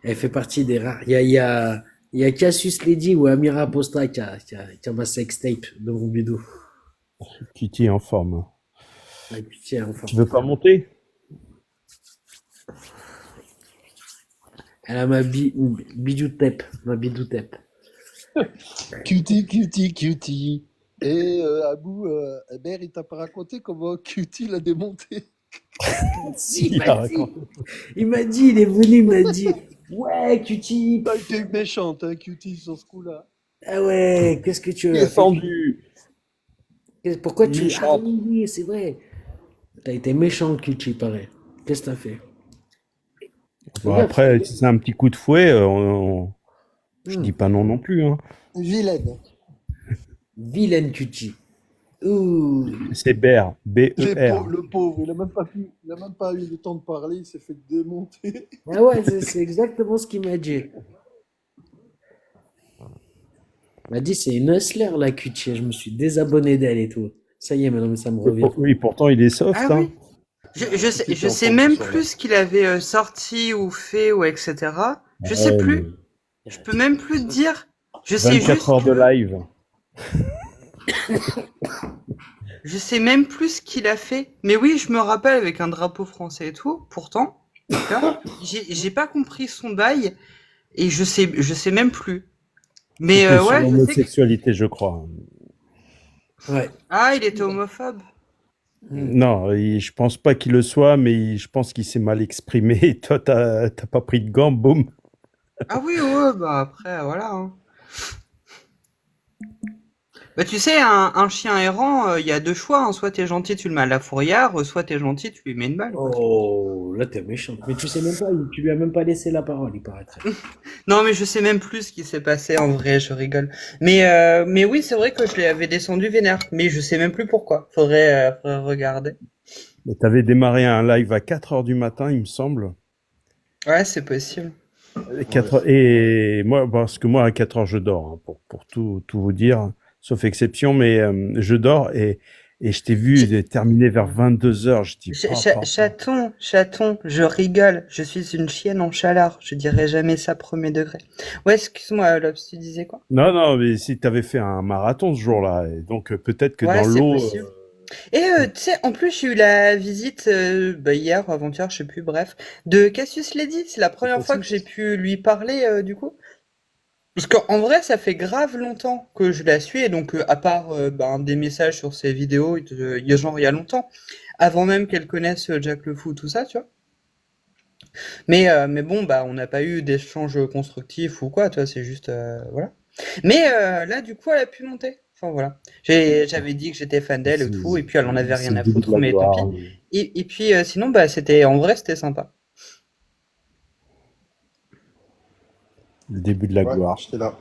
Elle fait partie des rares. Il y a Cassius Lady ou Amira Postra qui a ma sextape de mon bidou. Kitty est en forme. Ah, Kitty, enfin. Tu veux pas monter? Elle a bidou tape. Ma bidou tape. Cutie, Cutie, Cutie. Et Abou, Hébert, il t'a pas raconté comment Cutie l'a démonté? Si, Il a raconté. il est venu, il m'a dit, ouais, Cutie. T'as été méchante, hein, Cutie, sur ce coup-là. Ah ouais, qu'est-ce que tu as fait? Descendu. Pourquoi tu... Ah Méchante. oui, c'est vrai. T'as été méchant, Cutie, pareil. Qu'est-ce que t'as fait? Fais Bon, gaffe. après, si c'est un petit coup de fouet, je Hmm. dis pas non non plus. Hein. Vilaine. Vilaine Cutie. Ouh. C'est Ber, B-E-R. Le pauvre, il a même pas eu le temps de parler, il s'est fait démonter. Ah ouais, c'est exactement ce qu'il m'a dit. Il m'a dit, c'est une hustler, la Cutie. Je me suis désabonné d'elle et tout. Ça y est, maintenant, ça me revient. Oui, pourtant il est soft. Ah Hein. oui. Cutie, Je t'es en sais forme même ce soir-là. plus ce qu'il avait sorti ou fait ou etc. Je sais Ouais, plus. mais Je peux même plus te dire. Je sais 24 juste heures de que live. je sais même plus ce qu'il a fait. Mais oui, je me rappelle avec un drapeau français et tout. Pourtant, d'accord, j'ai pas compris son bail et je sais même plus. Mais C'était sur ouais, je sais que l'homosexualité, je crois. Ouais. ah, il était homophobe. Hmm. Non, je pense pas qu'il le soit, mais je pense qu'il s'est mal exprimé. Et toi, t'as pas pris de gants, boum. Ah oui, ouais, bah après voilà. Hein. Bah tu sais, un chien errant, il y a deux choix. Hein. Soit t'es gentil, tu le mets à la fourrière, soit t'es gentil, tu lui mets une balle. Quoi. Oh, là, t'es méchant. Mais tu sais même pas, tu lui as même pas laissé la parole, il paraîtrait. Non, mais je sais même plus ce qui s'est passé en vrai, je rigole. Mais oui, c'est vrai que je l'avais descendu vénère, mais je sais même plus pourquoi. Faudrait regarder. Mais t'avais démarré un live à 4 heures du matin, il me semble. Ouais, c'est possible. Et moi, parce que moi, à 4 heures, je dors, hein, pour tout vous dire, sauf exception, mais je dors et je t'ai vu Ch- terminer vers 22 heures. Je dis, chaton, je rigole. Je suis une chienne en chalard. Je dirais jamais ça premier degré. Ouais, excuse-moi, Lobs, tu disais quoi? Non, mais si t'avais fait un marathon ce jour-là, et donc peut-être que Ouais, dans c'est l'eau, possible. Et tu sais, en plus, j'ai eu la visite hier ou avant-hier, je sais plus, bref, de Cassius Lady. C'est la c'est première fois que possible. j'ai pu lui parler du coup. Parce qu'en vrai, ça fait grave longtemps que je la suis, et donc à part des messages sur ses vidéos, il y a longtemps, avant même qu'elle connaisse Jack le Fou, tout ça, tu vois. Mais bon, bah on n'a pas eu d'échange constructif ou quoi, tu vois, c'est juste voilà. Mais là, du coup, elle a pu monter. Enfin voilà. J'avais dit que j'étais fan d'elle et tout, et puis elle en avait C'est rien le à début de foutre, la mais tant pis. gloire. Et puis sinon, bah c'était en vrai, c'était sympa. Le début de la Ouais, gloire. j'étais là.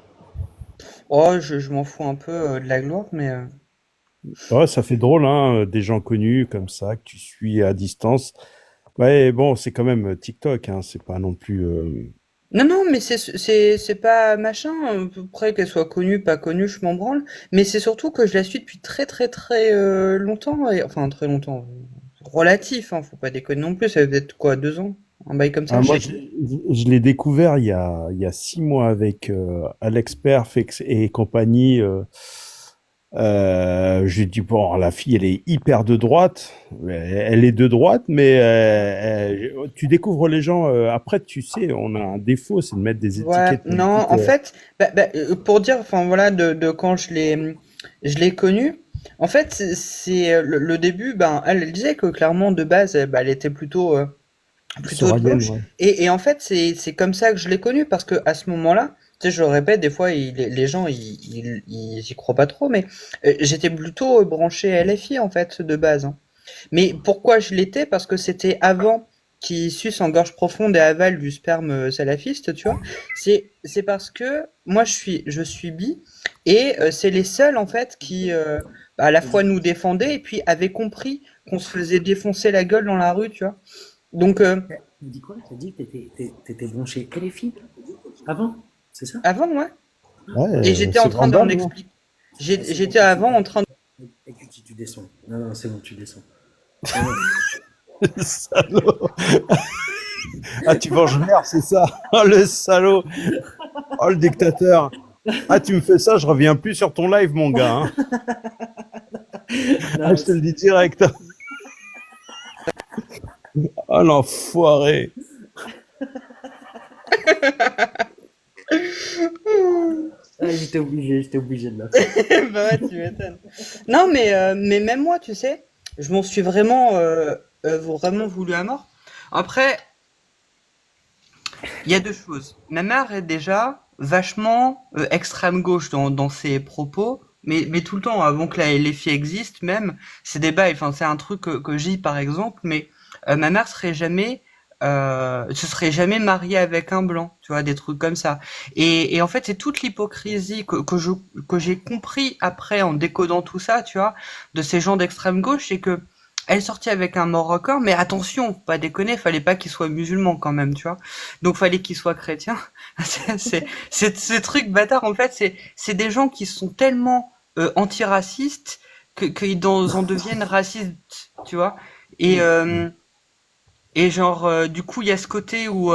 Oh, je m'en fous un peu de la gloire, mais Ouais, ça fait drôle, hein, des gens connus comme ça, que tu suis à distance. Ouais, bon, c'est quand même TikTok, hein, c'est pas non plus. Non, non, mais c'est pas machin. Après qu'elle soit connue, pas connue, je m'en branle. Mais c'est surtout que je la suis depuis très très très longtemps. Enfin, très longtemps. Relatif, hein, faut pas déconner non plus. Ça fait peut-être quoi, 2 ans? Un bail comme Ah, ça? moi, je l'ai découvert il y a 6 mois avec Alex Perf et compagnie. J'ai dit, bon, la fille, elle est hyper de droite. Elle est de droite, mais tu découvres les gens. Après, tu sais, on a un défaut, c'est de mettre des Ouais, étiquettes non, politiques. en fait, pour dire, enfin voilà, de quand je l'ai connue, en fait, c'est le début, ben, elle disait que clairement, de base, elle était plutôt de Soradienne, gauche. ouais. Et en fait, c'est comme ça que je l'ai connue, parce que à ce moment-là, tu sais, je le répète, des fois, les gens, ils y croient pas trop, mais j'étais plutôt branché LFI, en fait, de base, hein. Mais pourquoi je l'étais? Parce que c'était avant qu'ils sucent en gorge profonde et avalent du sperme salafiste, tu vois. C'est parce que moi je suis bi et c'est les seuls en fait qui à la fois nous défendaient et puis avaient compris qu'on se faisait défoncer la gueule dans la rue, tu vois. Donc Tu dis quoi? Tu as dit que t'étais branché LFI avant, c'est ça? avant, ouais. Et Ouais, j'étais en c'est train grande d'en dame, hein. expliquer. J'étais avant en train de... Et tu descends. Non, non, c'est bon, tu descends. Non, non. Salaud. Ah, tu venges mère, c'est ça. Oh, le salaud. Oh, le dictateur. Ah, tu me fais ça, je reviens plus sur ton live, mon gars, hein. Ah, Non, je te le dis direct. Oh, l'enfoiré. j'étais obligé de la faire. Bah ouais, tu m'étonnes. Non, mais même moi, tu sais, je m'en suis vraiment voulu à mort. Après, il y a deux choses. Ma mère est déjà vachement extrême gauche dans ses propos, mais tout le temps, avant que les filles existent même, c'est des bails. Enfin, c'est un truc que j'ai par exemple, mais ma mère se serait jamais mariée avec un blanc, tu vois, des trucs comme ça. Et en fait, c'est toute l'hypocrisie que j'ai compris après en décodant tout ça, tu vois, de ces gens d'extrême gauche, c'est que elle est sortie avec un Marocain, mais attention, pas déconner, fallait pas qu'il soit musulman quand même, tu vois. Donc fallait qu'il soit chrétien. C'est ce truc bâtard en fait, c'est des gens qui sont tellement antiracistes que qu'ils en deviennent racistes, tu vois. Et et genre du coup il y a ce côté où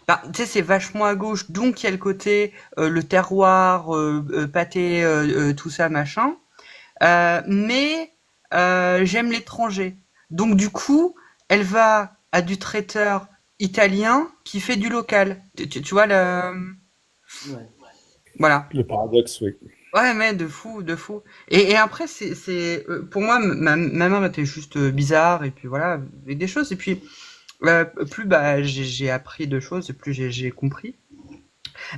bah, tu sais c'est vachement à gauche, donc il y a le côté le terroir, pâté, tout ça machin. Mais j'aime l'étranger. Donc du coup, elle va à du traiteur italien qui fait du local. Tu vois le... Ouais. Voilà. Le paradoxe, oui. Ouais, mais de fou, de fou. Et après, pour moi, ma mère était juste bizarre, et puis voilà, avec des choses. Et puis, plus bah, j'ai appris de choses, et plus j'ai compris.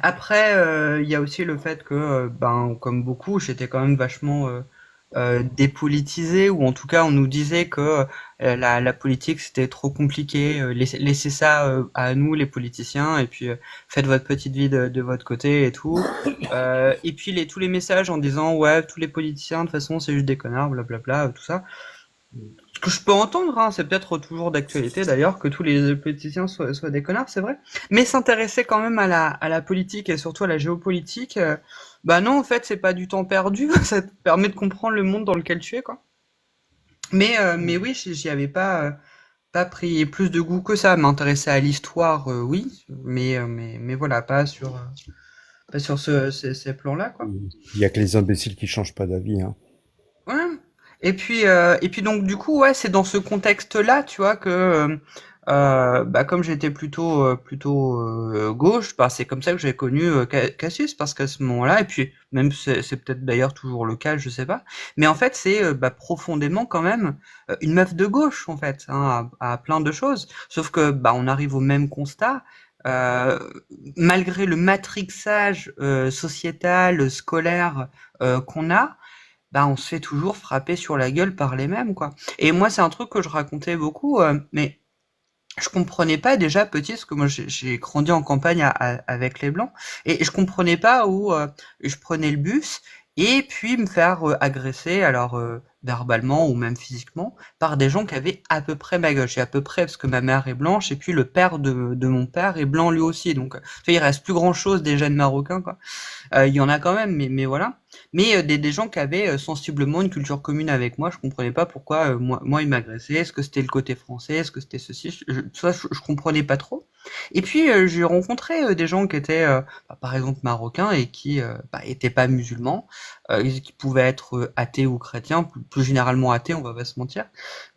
Après, il y a aussi le fait que, ben, comme beaucoup, j'étais quand même vachement dépolitisé, ou en tout cas, on nous disait que la politique c'était trop compliqué. Laissez ça à nous, les politiciens, et puis faites votre petite vie de votre côté et tout. Et puis tous les messages en disant ouais, tous les politiciens de toute façon c'est juste des connards, blablabla, tout ça. Ce que je peux entendre, hein, c'est peut-être toujours d'actualité d'ailleurs que tous les politiciens soient des connards, c'est vrai. Mais s'intéresser quand même à la politique et surtout à la géopolitique, bah non, en fait, c'est pas du temps perdu. Ça te permet de comprendre le monde dans lequel tu es, quoi. Mais oui, j'y avais pas pris plus de goût que ça. M'intéresser à l'histoire, oui, mais voilà, pas sur ces plans-là, quoi. Il y a que les imbéciles qui changent pas d'avis, hein. Ouais. Et puis donc du coup ouais c'est dans ce contexte-là tu vois que bah comme j'étais plutôt gauche bah c'est comme ça que j'ai connu Cassius parce qu'à ce moment-là et puis même c'est peut-être d'ailleurs toujours le cas je sais pas mais en fait c'est bah, profondément quand même une meuf de gauche en fait hein, à plein de choses sauf que bah on arrive au même constat euh, malgré le matrixage sociétal scolaire qu'on a bah, on se fait toujours frapper sur la gueule par les mêmes, quoi. Et moi, c'est un truc que je racontais beaucoup, mais je comprenais pas déjà petit, parce que moi j'ai grandi en campagne avec les blancs, et je comprenais pas où je prenais le bus et puis me faire agresser, alors verbalement ou même physiquement, par des gens qui avaient à peu près ma gueule. J'ai à peu près parce que ma mère est blanche et puis le père de mon père est blanc lui aussi. Donc, tu vois, il reste plus grand chose des jeunes marocains, quoi. Il y en a quand même, mais voilà. Mais des gens qui avaient sensiblement une culture commune avec moi, je comprenais pas pourquoi moi ils m'agressaient. Est-ce que c'était le côté français, est-ce que c'était ceci, je comprenais pas trop. Et puis j'ai rencontré des gens qui étaient par exemple marocains et qui étaient pas musulmans, qui pouvaient être athées ou chrétiens, plus généralement athées, on va pas se mentir.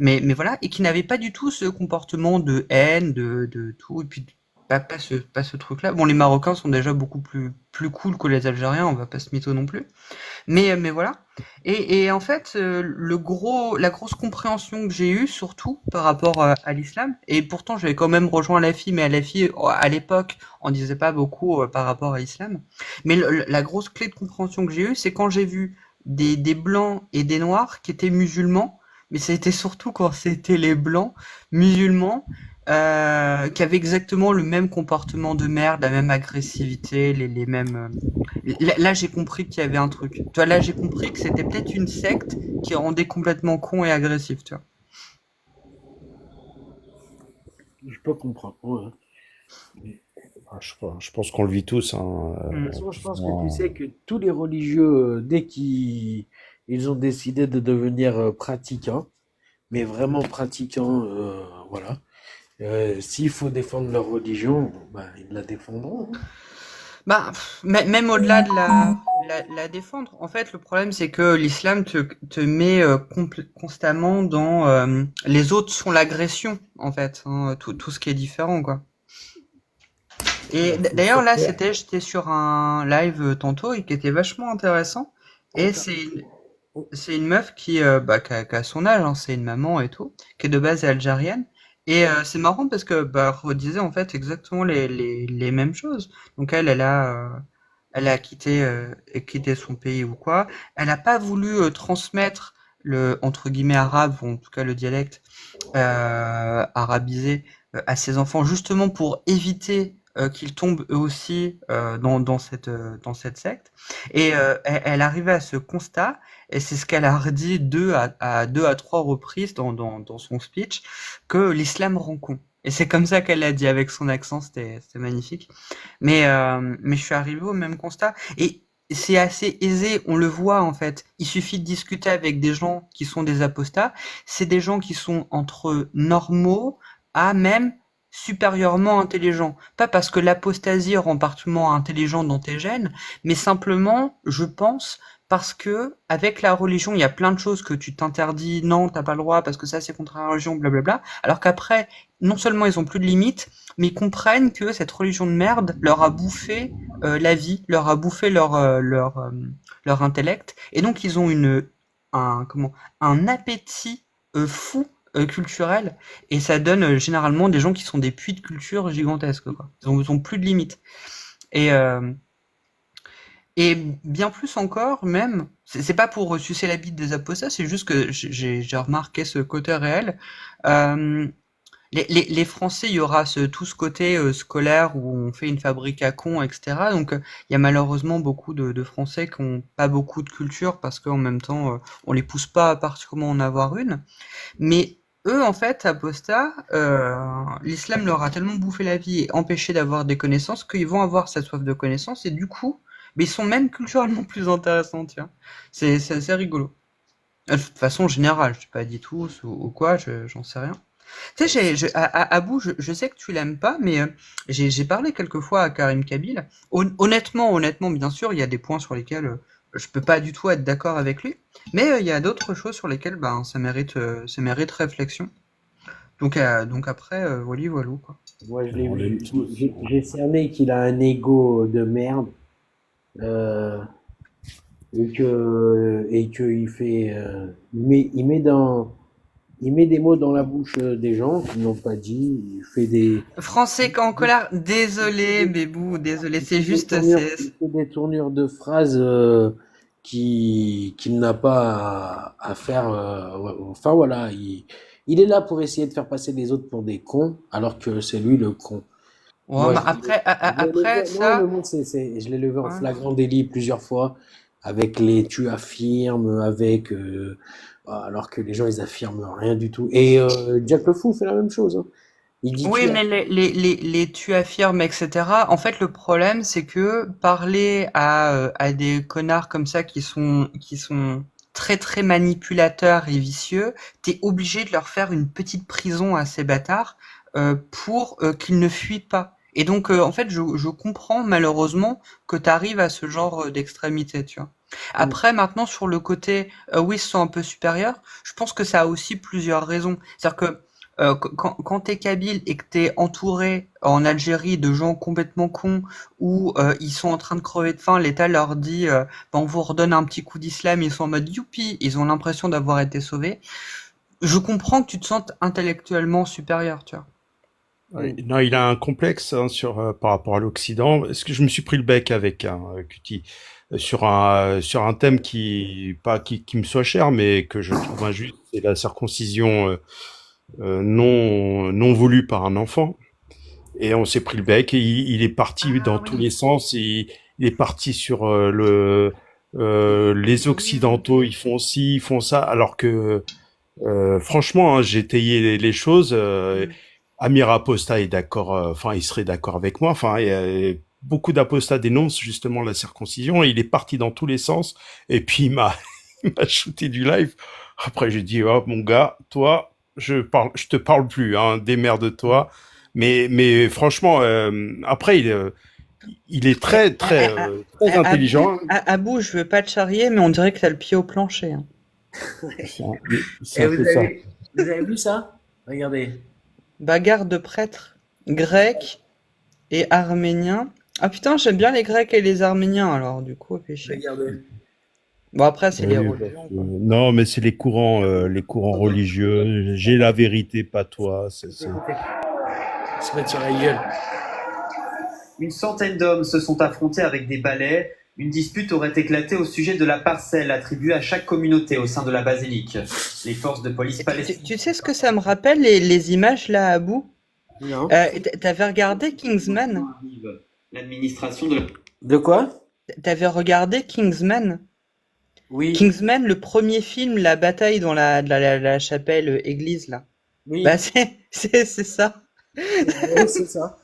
Mais voilà, et qui n'avaient pas du tout ce comportement de haine, de tout, et puis pas ce truc-là. Bon, les Marocains sont déjà beaucoup plus cool que les Algériens, on va pas se mytho non plus. Mais voilà. Et en fait, la grosse compréhension que j'ai eue, surtout par rapport à l'islam, et pourtant j'avais quand même rejoint la fille, mais à la fille, à l'époque, on disait pas beaucoup par rapport à l'islam. Mais la grosse clé de compréhension que j'ai eue, c'est quand j'ai vu des blancs et des noirs qui étaient musulmans, mais c'était surtout quand c'était les blancs musulmans qui avaient exactement le même comportement de merde, la même agressivité, les mêmes. Là, j'ai compris qu'il y avait un truc. Tu vois, là, j'ai compris que c'était peut-être une secte qui rendait complètement con et agressif, tu vois. Je peux comprendre. Ouais. Mais Je pense qu'on le vit tous, hein. de toute façon, je pense que tu sais que tous les religieux, dès qu'ils ont décidé de devenir pratiquants, mais vraiment pratiquants, voilà. S'il faut défendre leur religion, ben, ils la défendront, hein. Même au-delà de la défendre, en fait, le problème, c'est que l'islam te met constamment dans les autres sont l'agression, en fait, hein, tout ce qui est différent, quoi. Et Ben, faut d'ailleurs, faire là, taire. j'étais sur un live tantôt et qui était vachement intéressant. Et Attends. c'est une meuf qui a son âge, hein, c'est une maman et tout, qui est de base algérienne. Et c'est marrant parce que redisait en fait exactement les mêmes choses. Donc elle a quitté son pays ou quoi. Elle n'a pas voulu transmettre le entre guillemets arabe, ou en tout cas le dialecte arabisé à ses enfants, justement pour éviter qu'ils tombent eux aussi dans cette secte. Et elle arrivait à ce constat, et c'est ce qu'elle a redit deux à trois reprises dans son speech, que l'islam rend con. Et c'est comme ça qu'elle l'a dit avec son accent, c'était magnifique. Mais je suis arrivé au même constat. Et c'est assez aisé, on le voit en fait. Il suffit de discuter avec des gens qui sont des apostats. C'est des gens qui sont entre normaux à même supérieurement intelligents. Pas parce que l'apostasie rend particulièrement intelligent dans tes gènes, mais simplement, je pense, parce que avec la religion, il y a plein de choses que tu t'interdis, non, t'as pas le droit parce que ça c'est contre la religion, blablabla. Alors qu'après, non seulement ils ont plus de limites, mais ils comprennent que cette religion de merde leur a bouffé la vie, leur a bouffé leur intellect, et donc ils ont un appétit fou culturel, et ça donne généralement des gens qui sont des puits de culture gigantesques, quoi. Ils ont plus de limites. Et, euh, et bien plus encore, même, c'est pas pour sucer la bite des apostats, c'est juste que j'ai remarqué ce côté réel. Euh, les Français, il y aura tout ce côté scolaire où on fait une fabrique à cons, etc. Donc, il y a malheureusement beaucoup de Français qui ont pas beaucoup de culture parce qu'en même temps, on les pousse pas à particulièrement en avoir une. Mais eux, en fait, apostats, l'islam leur a tellement bouffé la vie et empêché d'avoir des connaissances qu'ils vont avoir cette soif de connaissances et du coup, mais ils sont même culturellement plus intéressants, tiens. C'est assez rigolo. De toute façon, générale, je t'ai pas dit tous ou quoi, j'en sais rien. Tu sais, Abou, je sais que tu l'aimes pas, mais j'ai parlé quelques fois à Karim Kabil. Honnêtement, bien sûr, il y a des points sur lesquels je peux pas du tout être d'accord avec lui, mais il y a d'autres choses sur lesquelles ben, ça mérite réflexion. Donc après, voilà, quoi. Moi, je l'ai On l'aime vu. tous. J'ai cerné qu'il a un ego de merde. euh, et que il met des mots dans la bouche des gens qui n'ont pas dit. Français en colère, désolé, Bébou, désolé, c'est juste, Il fait des tournures de phrases qu'il n'a pas à faire. Enfin voilà, il est là pour essayer de faire passer les autres pour des cons, alors que c'est lui le con. ouais, Moi, mais je l'ai après levé, non, mais ça, moi, je l'ai levé en ouais. flagrant délit plusieurs fois avec les tu affirmes, avec Alors que les gens, ils affirment rien du tout. Et Jack le Fou fait la même chose, hein. Il dit Oui, tu mais les tu affirmes, etc. En fait, le problème, c'est que parler à des connards comme ça qui sont très très manipulateurs et vicieux, t'es obligé de leur faire une petite prison à ces bâtards pour qu'ils ne fuient pas. Et donc, en fait, je comprends malheureusement que t'arrives à ce genre d'extrémité, tu vois. Mm. Après, maintenant, sur le côté, oui, ils sont un peu supérieurs, je pense que ça a aussi plusieurs raisons. C'est-à-dire que quand t'es kabyle et que t'es entouré en Algérie de gens complètement cons où ils sont en train de crever de faim, l'État leur dit ben, on vous redonne un petit coup d'islam, ils sont en mode youpi, ils ont l'impression d'avoir été sauvés. Je comprends que tu te sentes intellectuellement supérieur, tu vois. Ouais, Mm. non, il a un complexe hein, par rapport à l'Occident. Est-ce que je me suis pris le bec avec un Cutie sur un thème qui me soit cher, mais que je trouve injuste, c'est la circoncision non voulue par un enfant. Et on s'est pris le bec et il est parti dans Ah tous oui. les sens. Il est parti sur les Occidentaux, ils font ci, ils font ça, alors que franchement, hein, j'ai étayé les choses. Amir Aposta est d'accord, enfin, il serait d'accord avec moi. Enfin, beaucoup d'apostats dénoncent justement la circoncision. Et il est parti dans tous les sens. Et puis il m'a shooté du live. Après, j'ai dit, oh, mon gars, toi, je te parle plus, hein, démerde-toi. Mais franchement, après, il est Eh, très, eh, très, eh, ah, très Abou, intelligent. Abou, je veux pas te charrier, mais on dirait que t'as le pied au plancher, hein. C'est Et un peu ça. vous avez vu ça? Regardez. Bagarre de prêtres grecs et arméniens. Ah putain, j'aime bien les grecs et les arméniens, alors du coup, fait chier. Regardez. Bon, après, c'est les Oui, religions, quoi. non, mais c'est les courants religieux. J'ai la vérité, pas toi. Écoutez. Ils se mettent sur la gueule. Une centaine d'hommes se sont affrontés avec des balais. Une dispute aurait éclaté au sujet de la parcelle attribuée à chaque communauté au sein de la basilique. Les forces de police Tu palestiniennes. sais ce que ça me rappelle, les images là, Abou? Non. T'avais regardé Kingsman? L'administration de la... De quoi? T'avais regardé Kingsman? Oui. Kingsman, le premier film, la bataille dans la chapelle église là. Oui. Bah c'est ça. Ouais, c'est ça.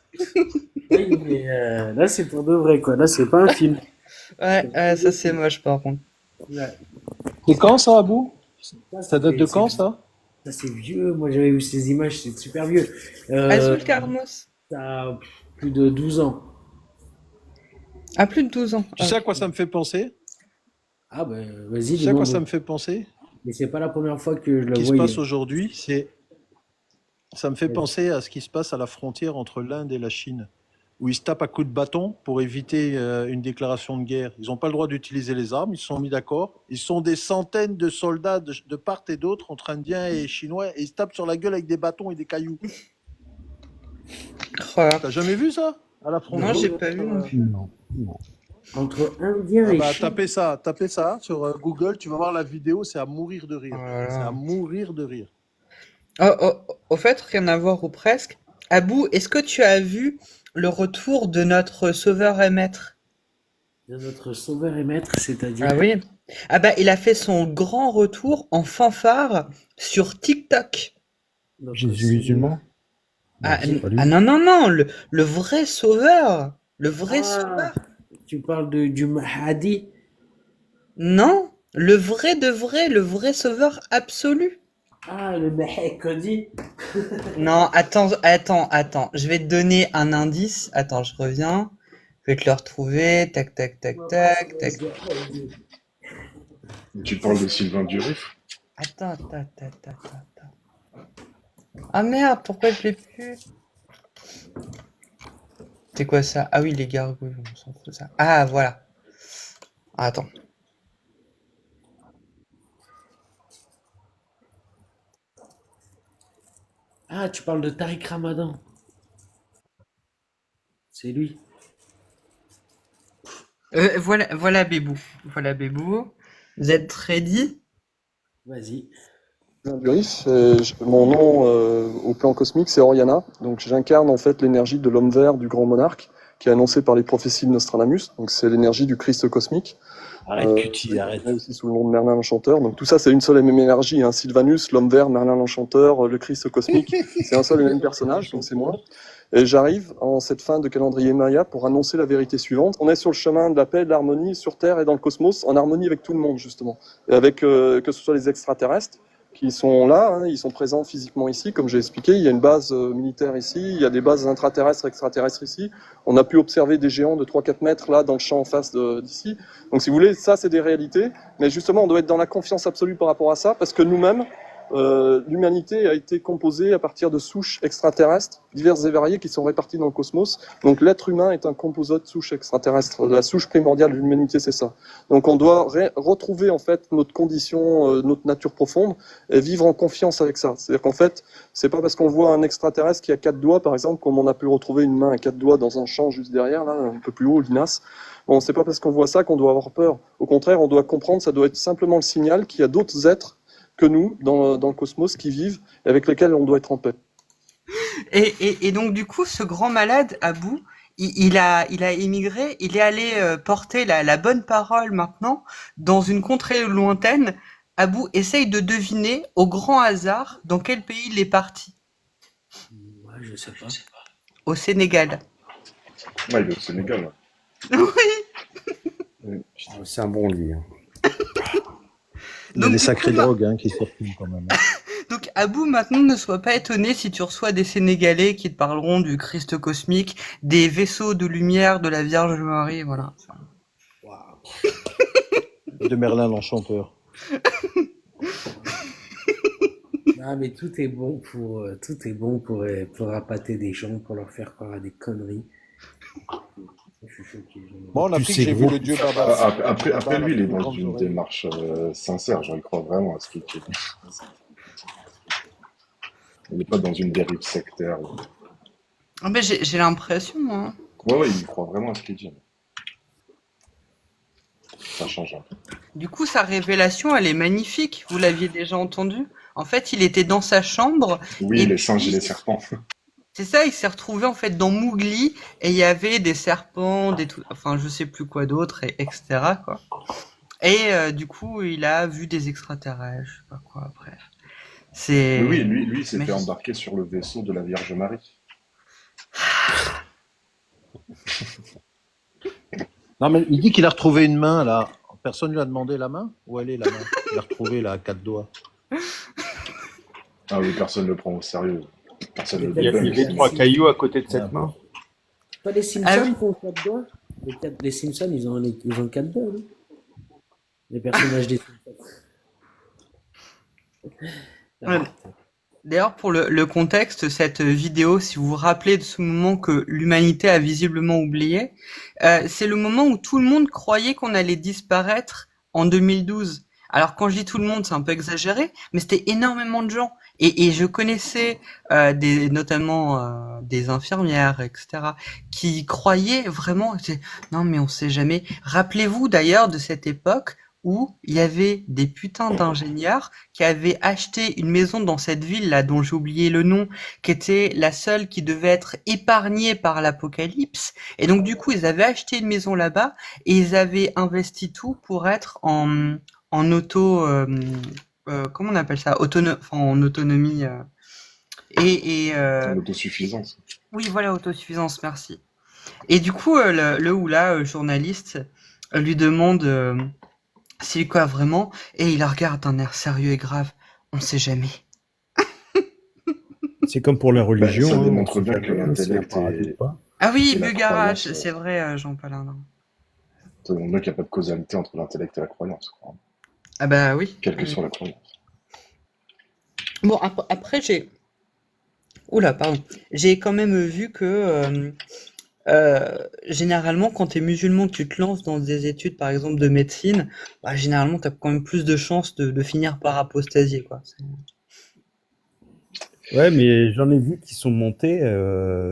Oui, mais là, c'est pour de vrai, quoi. Là, c'est pas un film. Ouais, ça c'est moche par contre. Ouais. C'est quand ça, Abou? Ça date de c'est- quand ça? Ça, c'est vieux. Moi, j'avais vu ces images, c'est super vieux. Azul Carmos. Ça a plus de 12 ans. À plus de 12 ans. Tu sais à quoi ça me fait penser? Ah, ben, Tu vas-y, sais à dis-moi. quoi ça me fait penser? Mais c'est pas la première fois que je le Qui se voyais. passe aujourd'hui, ça me fait penser à ce qui se passe à la frontière entre l'Inde et la Chine, où ils se tapent à coups de bâton pour éviter une déclaration de guerre. Ils n'ont pas le droit d'utiliser les armes, ils se sont mis d'accord. Ils sont des centaines de soldats de part et d'autre, entre Indiens et Chinois, et ils se tapent sur la gueule avec des bâtons et des cailloux. Oh là. T'as jamais vu ça à la frontière? Non, j'ai pas vu non plus. Non. Entre Indiens Ah et bah, Chinois. tapez ça sur Google, tu vas voir la vidéo, c'est à mourir de rire. Oh là C'est là. à mourir de rire. Au fait, rien à voir ou presque. Abou, est-ce que tu as vu le retour de notre sauveur et maître? De notre sauveur et maître, c'est-à-dire. Ah oui. Ah bah, il a fait son grand retour en fanfare sur TikTok. notre Jésus sauveur. musulman? Ah, Non, c'est pas lui. non, le vrai sauveur. Le vrai Ah, sauveur. tu parles du Mahdi? Non, le vrai de vrai, le vrai sauveur absolu. Ah, le Mahdi. Non, attends. Je vais te donner un indice. Attends, je reviens. Je vais te le retrouver. Tac, tac, tac, tac, tac. Tu parles de Sylvain Durif? Attends. Ah merde, pourquoi je l'ai plus? C'est quoi ça? Ah oui, les gargouilles, on s'en fout ça. Ah, voilà. Attends. Ah, tu parles de Tariq Ramadan. C'est lui. Voilà Bébou. Voilà Bébou. Vous êtes ready? Vas-y. Durif, mon nom au plan cosmique c'est Oriana, donc j'incarne en fait l'énergie de l'homme vert du grand monarque qui est annoncé par les prophéties de Nostradamus, donc c'est l'énergie du Christ cosmique. Arrête, Cutie, arrête. connaît aussi sous le nom de Merlin l'Enchanteur. Donc tout ça, c'est une seule et même énergie. Hein. Sylvanus, l'homme vert, Merlin l'Enchanteur, le Christ cosmique, c'est un seul et même personnage, donc c'est moi. Et j'arrive en cette fin de calendrier Maya pour annoncer la vérité suivante. On est sur le chemin de la paix, de l'harmonie sur Terre et dans le cosmos, en harmonie avec tout le monde, justement. Et avec que ce soit les extraterrestres qui sont là, hein, ils sont présents physiquement ici, comme j'ai expliqué. Il y a une base militaire ici, il y a des bases intraterrestres, extraterrestres ici. On a pu observer des géants de 3-4 mètres là dans le champ en face d'ici. Donc si vous voulez, ça c'est des réalités. Mais justement, on doit être dans la confiance absolue par rapport à ça, parce que nous-mêmes, l'humanité a été composée à partir de souches extraterrestres diverses et variées qui sont réparties dans le cosmos. Donc l'être humain est un composite de souches extraterrestres. La souche primordiale de l'humanité, c'est ça. Donc on doit retrouver en fait notre condition, notre nature profonde et vivre en confiance avec ça. C'est-à-dire qu'en fait, c'est pas parce qu'on voit un extraterrestre qui a 4 doigts, par exemple, comme on a pu retrouver une main à 4 doigts dans un champ juste derrière, là, un peu plus haut, l'INAS. Bon, c'est pas parce qu'on voit ça qu'on doit avoir peur. Au contraire, on doit comprendre, ça doit être simplement le signal qu'il y a d'autres êtres que nous, dans le cosmos, qui vivent et avec lesquels on doit être en paix. Et donc du coup, ce grand malade, Abou, il a émigré, il est allé porter la bonne parole maintenant dans une contrée lointaine. Abou essaye de deviner au grand hasard dans quel pays il est parti. Ouais, je sais pas. Au Sénégal. Ouais, il est au Sénégal. Oui. C'est un bon livre. Il y a Donc, des du sacrées coup, drogues qui circulent quand même. Donc Abou, maintenant, ne sois pas étonné si tu reçois des Sénégalais qui te parleront du Christ cosmique, des vaisseaux de lumière de la Vierge Marie, voilà. De Merlin l'Enchanteur. Ah, mais tout est bon pour appâter des gens, pour leur faire croire à des conneries. Je suis choqué. Moi, on a appris que j'ai vu le dieu Baba. Après lui, il est dans une démarche sincère, genre il croit vraiment à ce qu'il dit. Il n'est pas dans une dérive sectaire. Ah ben j'ai l'impression, hein. Ouais, il croit vraiment à ce qu'il dit. Ça change un peu. Du coup, sa révélation, elle est magnifique. Vous l'aviez déjà entendu. En fait, il était dans sa chambre. Oui, et les puis, singes et les serpents. c'est ça, il s'est retrouvé en fait dans Mowgli et il y avait des serpents, enfin je sais plus quoi d'autre, etc. quoi. Et du coup, il a vu des extraterrestres, je sais pas quoi. Bref, c'est. Oui, lui il s'est fait magique. embarquer sur le vaisseau de la Vierge Marie. Non, mais il dit qu'il a retrouvé une main, là. Personne lui a demandé la main? Où elle est, la main? Il a retrouvé, là, à 4 doigts. Ah oui, personne ne le prend au sérieux. Personne ne le Il y débunk. avait 3 cailloux à côté de cette main. Pas les Simpsons Ah oui. qui ont 4 doigts. Les Simpsons, ils ont 4 doigts, non? Les personnages des Simpsons. Ouais. D'ailleurs, pour le contexte, cette vidéo, si vous vous rappelez de ce moment que l'humanité a visiblement oublié, c'est le moment où tout le monde croyait qu'on allait disparaître en 2012. Alors quand je dis tout le monde, c'est un peu exagéré, mais c'était énormément de gens. Et je connaissais notamment des infirmières, etc., qui croyaient vraiment, non mais on sait jamais. Rappelez-vous d'ailleurs de cette époque où il y avait des putains d'ingénieurs qui avaient acheté une maison dans cette ville là dont j'ai oublié le nom, qui était la seule qui devait être épargnée par l'apocalypse. Et donc du coup ils avaient acheté une maison là-bas et ils avaient investi tout pour être en auto comment on appelle ça, en autonomie En autosuffisance. oui voilà, autosuffisance, merci. Et du coup le ou la journaliste lui demande s'il quoi vraiment, et il la regarde d'un air sérieux et grave. On sait jamais. C'est comme pour la religion. ça hein, démontre on bien sait que jamais, l'intellect c'est un paradis est- ou pas. Ah oui, Et la Bugarach, croyance, c'est vrai, Jean Paladin. On voit qu'il n'y a pas de causalité entre l'intellect et la croyance, quoi. Ah bah oui. Quelle que soit la croyance. Bon, après j'ai... Oula, pardon. J'ai quand même vu que généralement, quand t'es musulman, que tu te lances dans des études, par exemple, de médecine, bah, généralement, t'as quand même plus de chances de finir par apostasier, quoi. Ouais, mais j'en ai vu qui sont montés,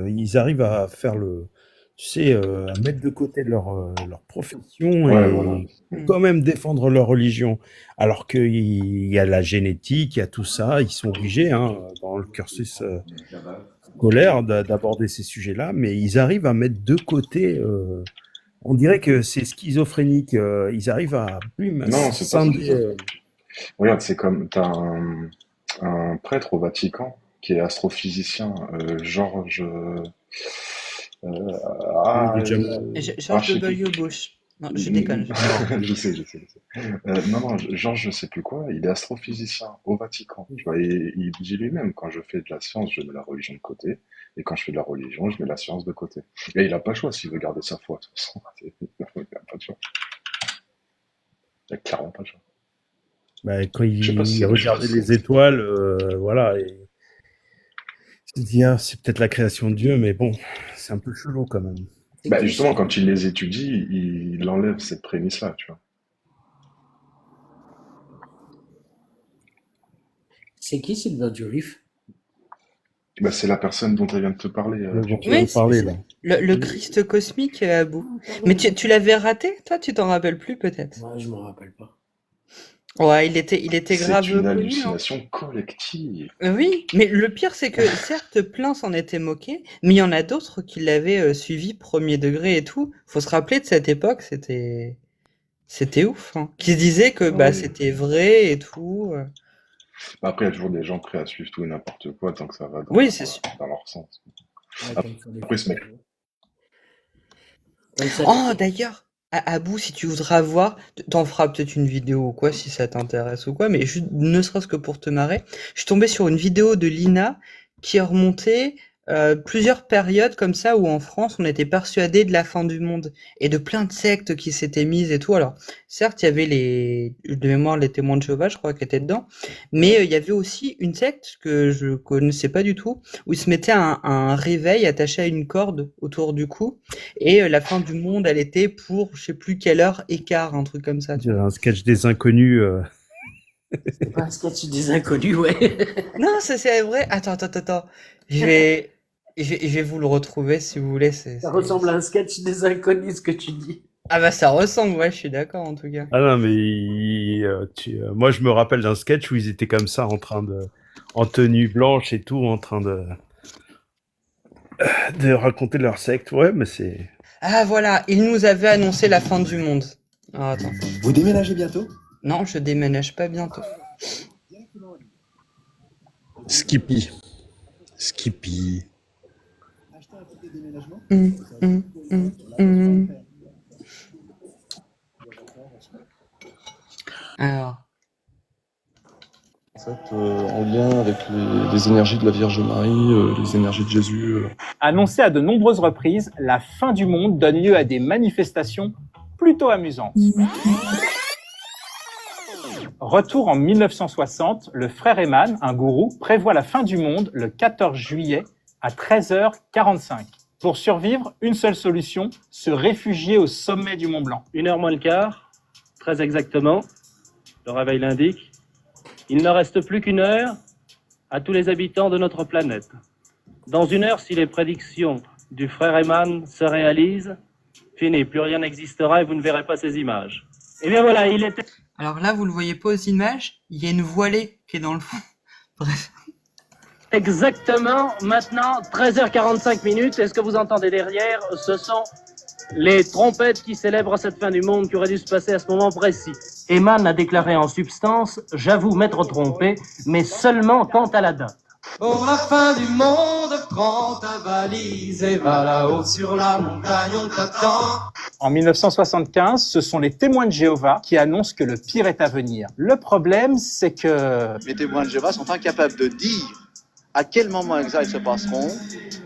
ils arrivent à faire à mettre de côté leur profession Ouais, et voilà. quand même défendre leur religion. Alors qu'il y a la génétique, il y a tout ça, ils sont obligés, hein, dans le cursus scolaire d'aborder ces sujets-là, mais ils arrivent à mettre de côté On dirait que c'est schizophrénique. Ils arrivent à Non, c'est pas scinder. schizophrénie. Regarde, c'est comme t'as un prêtre au Vatican qui est astrophysicien, Georges. Euh, Oui, ah, il est déjà mort. euh, George je sais plus. W. Bush. Non, je déconne. Non, je sais. Non, Georges, je sais plus quoi, il est astrophysicien au Vatican. Tu vois, et il dit lui-même, quand je fais de la science, je mets la religion de côté, et quand je fais de la religion, je mets la science de côté. Et il a pas le choix s'il veut garder sa foi, de toute façon. Il a pas de choix. Il a clairement pas le choix. Bah, quand Je sais pas si il c'est quelque regardait chose. les étoiles, voilà, et il se dit, ah, c'est peut-être la création de Dieu, mais bon, c'est un peu chelou quand même. C'est Bah, qui, justement, quand il les étudie, il enlève cette prémisse-là, tu vois. c'est qui Sylvain Durif? Bah, c'est la personne dont elle vient de te parler, Dont tu Fifi. viens Oui, de parler, là. le Christ cosmique à bout. Mais tu l'avais raté, toi? Tu t'en rappelles plus, peut-être? Moi, je m'en rappelle pas. Ouais, il était grave C'est une connu, hein. hallucination collective. Oui, mais le pire, c'est que certes, plein s'en étaient moqués, mais il y en a d'autres qui l'avaient suivi premier degré et tout. Faut se rappeler de cette époque, c'était ouf, hein. Qui se disaient que bah Oui. c'était vrai et tout. Bah, après, il y a toujours des gens prêts à suivre tout et n'importe quoi tant que ça va Oui, c'est sûr. dans leur sens. Ouais, Après, comme sur les après, ce mec, photos. Ouais, ça Oh, dépend. d'ailleurs, à Abou, si tu voudras voir, t'en feras peut-être une vidéo ou quoi, si ça t'intéresse ou quoi, mais juste, ne serait-ce que pour te marrer, je suis tombé sur une vidéo de Lina qui remontait plusieurs périodes comme ça où en France on était persuadé de la fin du monde et de plein de sectes qui s'étaient mises et tout. Alors, certes, il y avait de mémoire les témoins de Jéhovah, je crois, qui étaient dedans, mais il y avait aussi une secte que je connaissais pas du tout, où ils se mettaient un réveil attaché à une corde autour du cou et la fin du monde, elle était pour je sais plus quelle heure écart, un truc comme ça. On dirait un sketch des inconnus. C'est pas un sketch des inconnus, ouais. Non, ça c'est vrai. Attends. Je vais vous le retrouver si vous voulez. Ça ressemble à un sketch des inconnus, ce que tu dis. Ah bah ça ressemble, ouais, je suis d'accord en tout cas. Ah non, mais moi je me rappelle d'un sketch où ils étaient comme ça, en tenue blanche et tout, en train de raconter leur secte. Ouais, mais c'est. Ah voilà, il nous avait annoncé la fin du monde. Ah, attends. Vous déménagez bientôt? Non, je déménage pas bientôt. Skippy. Hum, hum, hum. Alors. En fait, en lien avec les énergies de la Vierge Marie, les énergies de Jésus. Annoncée à de nombreuses reprises, la fin du monde donne lieu à des manifestations plutôt amusantes. Retour en 1960, le frère Eman, un gourou, prévoit la fin du monde le 14 juillet à 13h45. Pour survivre, une seule solution, se réfugier au sommet du Mont Blanc. 1h moins le quart, très exactement, le réveil l'indique. Il ne reste plus qu'une heure à tous les habitants de notre planète. Dans une heure, si les prédictions du frère Eman se réalisent, fini, plus rien n'existera et vous ne verrez pas ces images. Et bien voilà, il était... Alors là, vous le voyez pas aux images, il y a une voilée qui est dans le fond. Bref. Exactement, maintenant, 13h45 minutes, et ce que vous entendez derrière, ce sont les trompettes qui célèbrent cette fin du monde qui aurait dû se passer à ce moment précis. Eman a déclaré en substance, j'avoue m'être trompé, mais seulement quant à la date. Pour la fin du monde, prends ta valise et va là-haut sur la montagne, on t'attend. En 1975, ce sont les témoins de Jéhovah qui annoncent que le pire est à venir. Le problème, c'est que... Les témoins de Jéhovah sont incapables de dire à quel moment exact ils se passeront,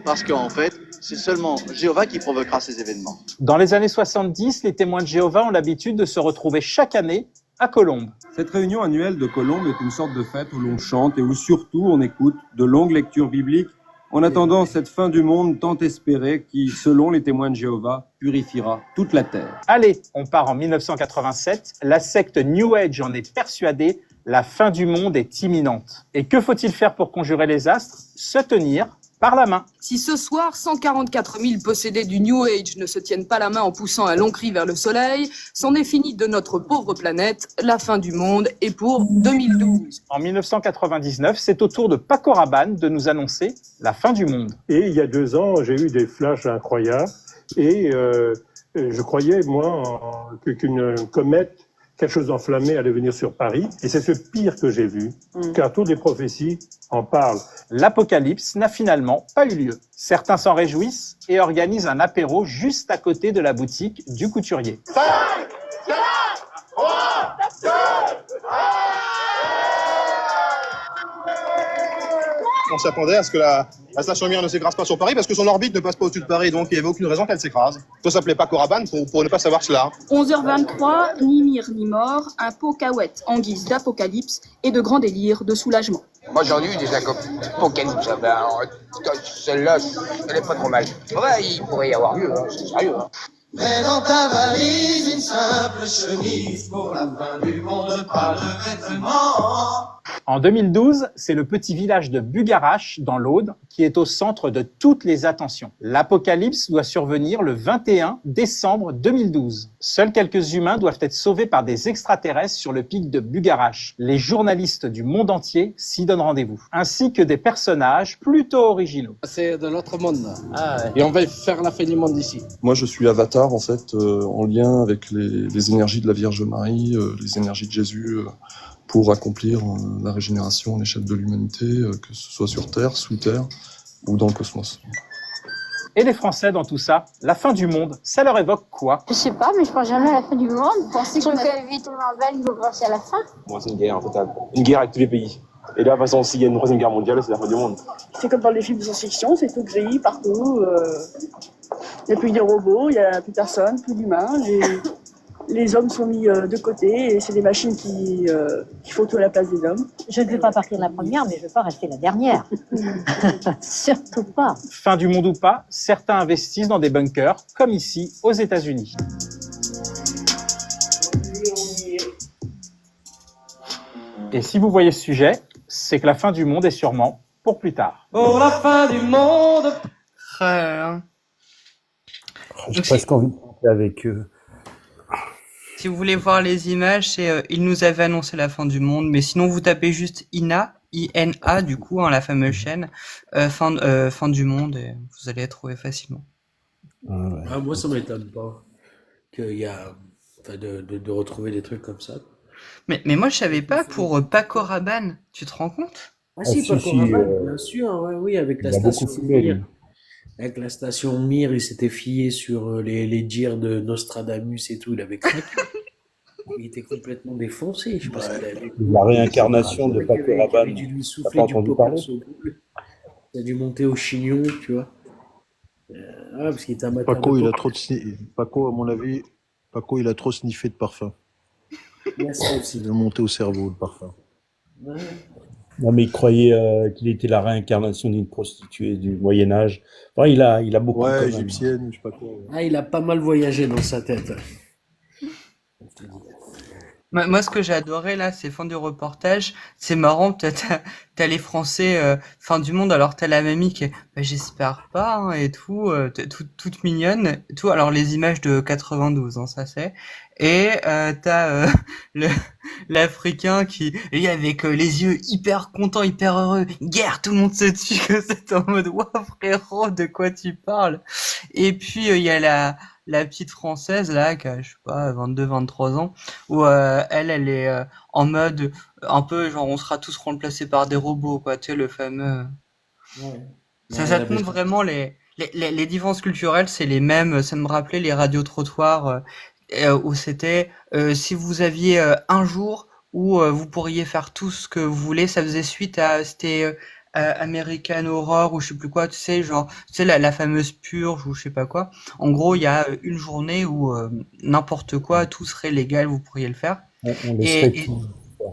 parce qu'en fait, c'est seulement Jéhovah qui provoquera ces événements. Dans les années 70, les témoins de Jéhovah ont l'habitude de se retrouver chaque année à Colombes. Cette réunion annuelle de Colombes est une sorte de fête où l'on chante et où surtout on écoute de longues lectures bibliques en attendant cette fin du monde tant espérée qui, selon les témoins de Jéhovah, purifiera toute la terre. Allez, on part en 1987. La secte New Age en est persuadée. La fin du monde est imminente. Et que faut-il faire pour conjurer les astres? Se tenir par la main. Si ce soir, 144 000 possédés du New Age ne se tiennent pas la main en poussant un long cri vers le soleil, c'en est fini de notre pauvre planète. La fin du monde est pour 2012. En 1999, c'est au tour de Paco Rabanne de nous annoncer la fin du monde. Et il y a 2 ans, j'ai eu des flashs incroyables et Je croyais, moi, qu'une comète, quelque chose d'enflammé allait venir sur Paris. Et c'est ce pire que j'ai vu, car toutes les prophéties en parlent. L'apocalypse n'a finalement pas eu lieu. Certains s'en réjouissent et organisent un apéro juste à côté de la boutique du couturier. On s'attendait à ce que la station Mir ne s'écrase pas sur Paris parce que son orbite ne passe pas au-dessus de Paris, donc il n'y avait aucune raison qu'elle s'écrase. Ça s'appelait pas Coraban pour ne pas savoir cela. 11h23, ni mire ni mort, un pot cahuète en guise d'apocalypse et de grand délire de soulagement. Moi j'en ai eu des apocalypses, celle-là, elle est pas trop mal. Ouais, il pourrait y avoir mieux, hein, c'est sérieux. Hein. Mets dans ta valise une simple chemise pour la fin du monde, pas de vêtements. En 2012, c'est le petit village de Bugarache, dans l'Aude, qui est au centre de toutes les attentions. L'apocalypse doit survenir le 21 décembre 2012. Seuls quelques humains doivent être sauvés par des extraterrestres sur le pic de Bugarache. Les journalistes du monde entier s'y donnent rendez-vous, ainsi que des personnages plutôt originaux. C'est de l'autre monde, et on va faire la fin du monde ici. Moi, je suis Avatar, en fait, en lien avec les énergies de la Vierge Marie, les énergies de Jésus, pour accomplir la régénération à l'échelle de l'humanité, que ce soit sur Terre, sous Terre ou dans le cosmos. Et les Français dans tout ça, la fin du monde, ça leur évoque quoi? Je sais pas, mais je pense jamais à la fin du monde. Pensez qu'on a une vie tellement belle, il faut penser à la fin. Moi, c'est une guerre totale. Une guerre avec tous les pays. Et là, de toute façon, s'il y a une troisième guerre mondiale, c'est la fin du monde. C'est comme dans les films de science-fiction, c'est tout gris partout. Il n'y a plus de robots, il n'y a plus personne, plus d'humains. Les hommes sont mis de côté et c'est des machines qui font tout à la place des hommes. Je ne veux pas partir la première, mais je ne veux pas rester la dernière. Surtout pas. Fin du monde ou pas, certains investissent dans des bunkers, comme ici aux États-Unis. Et si vous voyez ce sujet, c'est que la fin du monde est sûrement pour plus tard. Pour la fin du monde. J'ai presque envie de chanter avec eux. Si vous voulez voir les images, c'est il nous avait annoncé la fin du monde, mais sinon vous tapez juste INA, INA du coup, la fameuse chaîne, fin du monde, et vous allez trouver facilement. Moi, ça m'étonne pas qu'il y a, de retrouver des trucs comme ça. Mais moi je savais pas pour Paco Rabanne, tu te rends compte? Si, Paco Rabanne, bien sûr, oui, avec la station Mir. Avec la station Mir, il s'était fié sur les dires de Nostradamus et tout, il avait craqué. Il était complètement défoncé, je sais pas ce qu'il avait. La réincarnation de Paco Rabanne. Il a dû lui souffler du pocasse au bout. Il a dû monter au chignon, tu vois. Parce qu'il était amateur Paco, de il a poker. trop de Paco, à mon avis, Paco, il a trop sniffé de parfum. Il y a ça aussi. Il a monté au cerveau, le parfum. Ouais. Non, mais il croyait qu'il était la réincarnation d'une prostituée du Moyen-Âge. Enfin, il a beaucoup. Ouais, quand même. égyptienne, je sais pas quoi. Il a pas mal voyagé dans sa tête. Moi, ce que j'ai adoré là, c'est fin du reportage. C'est marrant, t'as les Français fin du monde, alors t'as la mamie qui est, j'espère pas, hein, et tout, toute mignonne, tout. Alors les images de 92, hein, ça c'est. Et t'as l'Africain qui est avec les yeux hyper contents, hyper heureux. Guerre, tout le monde se tue, que c'est en mode waouh frérot, de quoi tu parles? Et puis il y a la petite française là qui a, je sais pas, 22-23 ans, où elle est en mode un peu genre on sera tous remplacés par des robots, quoi, tu sais, le fameux. Ouais. Ça te montre vraiment les différences culturelles, c'est les mêmes. Ça me rappelait les radios-trottoirs où c'était si vous aviez un jour où vous pourriez faire tout ce que vous voulez, ça faisait suite à c'était American Horror ou je sais plus quoi, tu sais, genre tu sais la fameuse purge ou je sais pas quoi. En gros, il y a une journée où n'importe quoi, tout serait légal, vous pourriez le faire. On laisserait tout.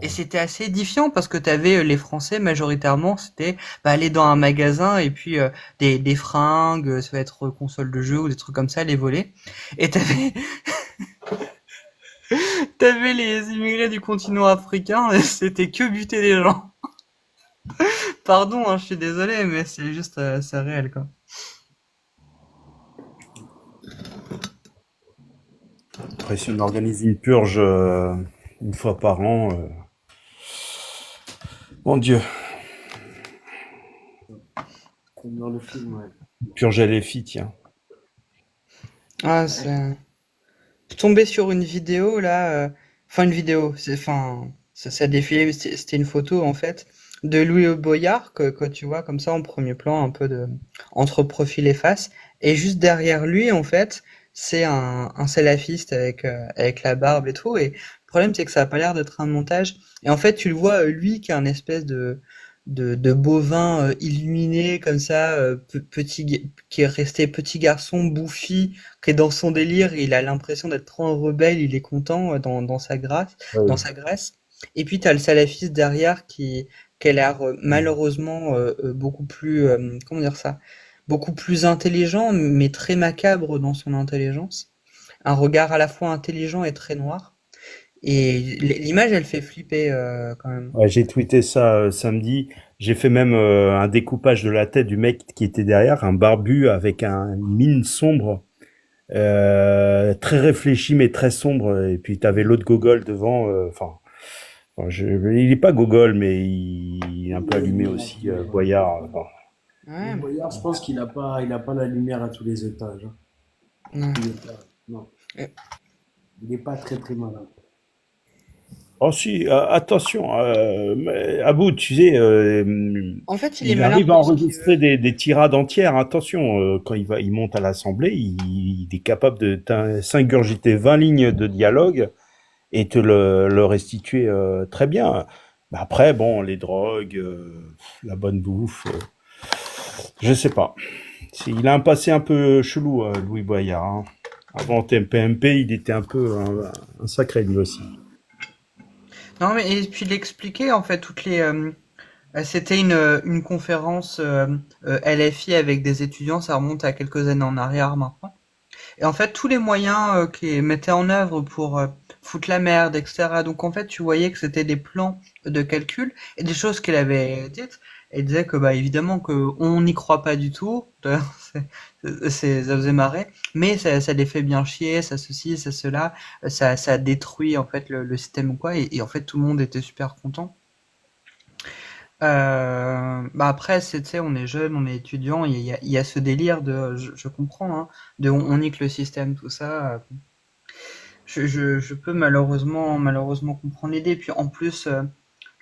Et c'était assez édifiant parce que t'avais les Français majoritairement, c'était aller dans un magasin et puis des fringues, ça va être console de jeu ou des trucs comme ça, les voler. Et t'avais les immigrés du continent africain, et c'était que buter des gens. Pardon, hein, je suis désolé, mais c'est juste c'est réel quoi. Après, si on organise une purge une fois par an, mon Dieu, Comme dans le film, ouais. purger les filles, tiens. Ah, c'est tombé sur une vidéo là, enfin une vidéo, enfin ça défilait, mais c'était une photo en fait de Louis Boyard que tu vois comme ça en premier plan, un peu de entre profil et face, et juste derrière lui en fait c'est un salafiste avec la barbe et tout, et le problème c'est que ça a pas l'air d'être un montage, et en fait tu le vois lui qui a un espèce de bovin illuminé comme ça, qui est resté petit garçon bouffi, qui est dans son délire, il a l'impression d'être trop un rebelle, il est content dans sa grâce, dans Ouais. sa Grèce. Et puis t'as le salafiste derrière qui a l'air malheureusement beaucoup plus, comment dire ça, beaucoup plus intelligent, mais très macabre dans son intelligence. Un regard à la fois intelligent et très noir. Et l'image, elle fait flipper quand même. Ouais, j'ai tweeté ça samedi. J'ai fait même un découpage de la tête du mec qui était derrière, un barbu avec une mine sombre, très réfléchi mais très sombre. Et puis t'avais l'autre gogol devant. Il est pas gogol, mais il est un peu allumé aussi, Boyard. Ouais. Boyard, je pense qu'il a pas la lumière à tous les étages, hein. Non. Non. Il est pas très très malin. Oh si, attention, mais Abou, tu sais, En fait, il est il malin arrive à pour ce qu'il enregistrer des tirades entières. Attention, quand il monte à l'Assemblée, il est capable de s'ingurgiter 20 lignes de dialogue et te le restituer très bien. Mais après, bon, les drogues, la bonne bouffe, je sais pas. Il a un passé un peu chelou, Louis Boyard, hein. Avant TMPMP, il était un peu un sacré lui aussi. Non, mais et puis il expliquait en fait toutes les. C'était une conférence LFI avec des étudiants, ça remonte à quelques années en arrière maintenant. Et en fait, tous les moyens qu'ils mettaient en œuvre pour foutre la merde, etc. Donc en fait, tu voyais que c'était des plans de calcul et des choses qu'elle avait dites. Elle disait que bah évidemment que on n'y croit pas du tout. D'ailleurs, ça faisait marrer, mais ça les fait bien chier, ça ceci, ça cela, ça détruit en fait le système ou quoi. Et en fait, tout le monde était super content. Bah après, tu sais, on est jeune, on est étudiant, il y a ce délire de, je comprends, hein, de on nique le système, tout ça. Je peux malheureusement comprendre l'idée. Puis en plus,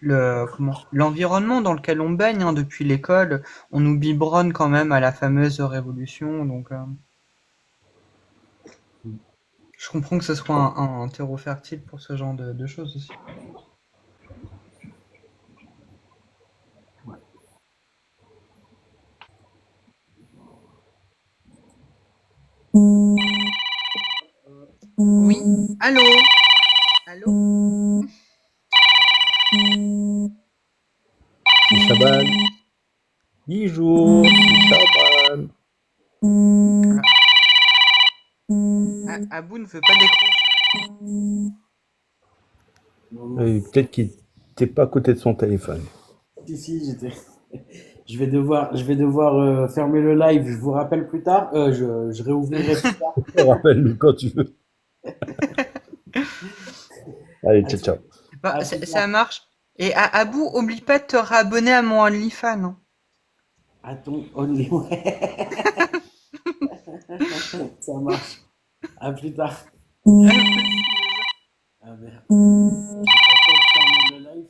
l'environnement dans lequel on baigne, hein, depuis l'école, on nous biberonne quand même à la fameuse révolution, donc je comprends que ce soit un terreau fertile pour ce genre de choses aussi. Oui, allô? Allô? C'est Chaban. Bonjour, c'est Chaban. Abou ne veut pas décrocher. Peut-être qu'il n'était pas à côté de son téléphone. Si, j'étais. Je vais devoir fermer le live. Je vous rappelle plus tard. Je réouvrirai plus tard. Rappelle-nous quand tu veux. Allez, ciao, ciao. Bah, ça marche. Et Abou, oublie pas de te réabonner à mon OnlyFans, hein. À ton OnlyFans. Ça marche. À plus tard. Ah merde. J'ai pas le temps de fermer le live.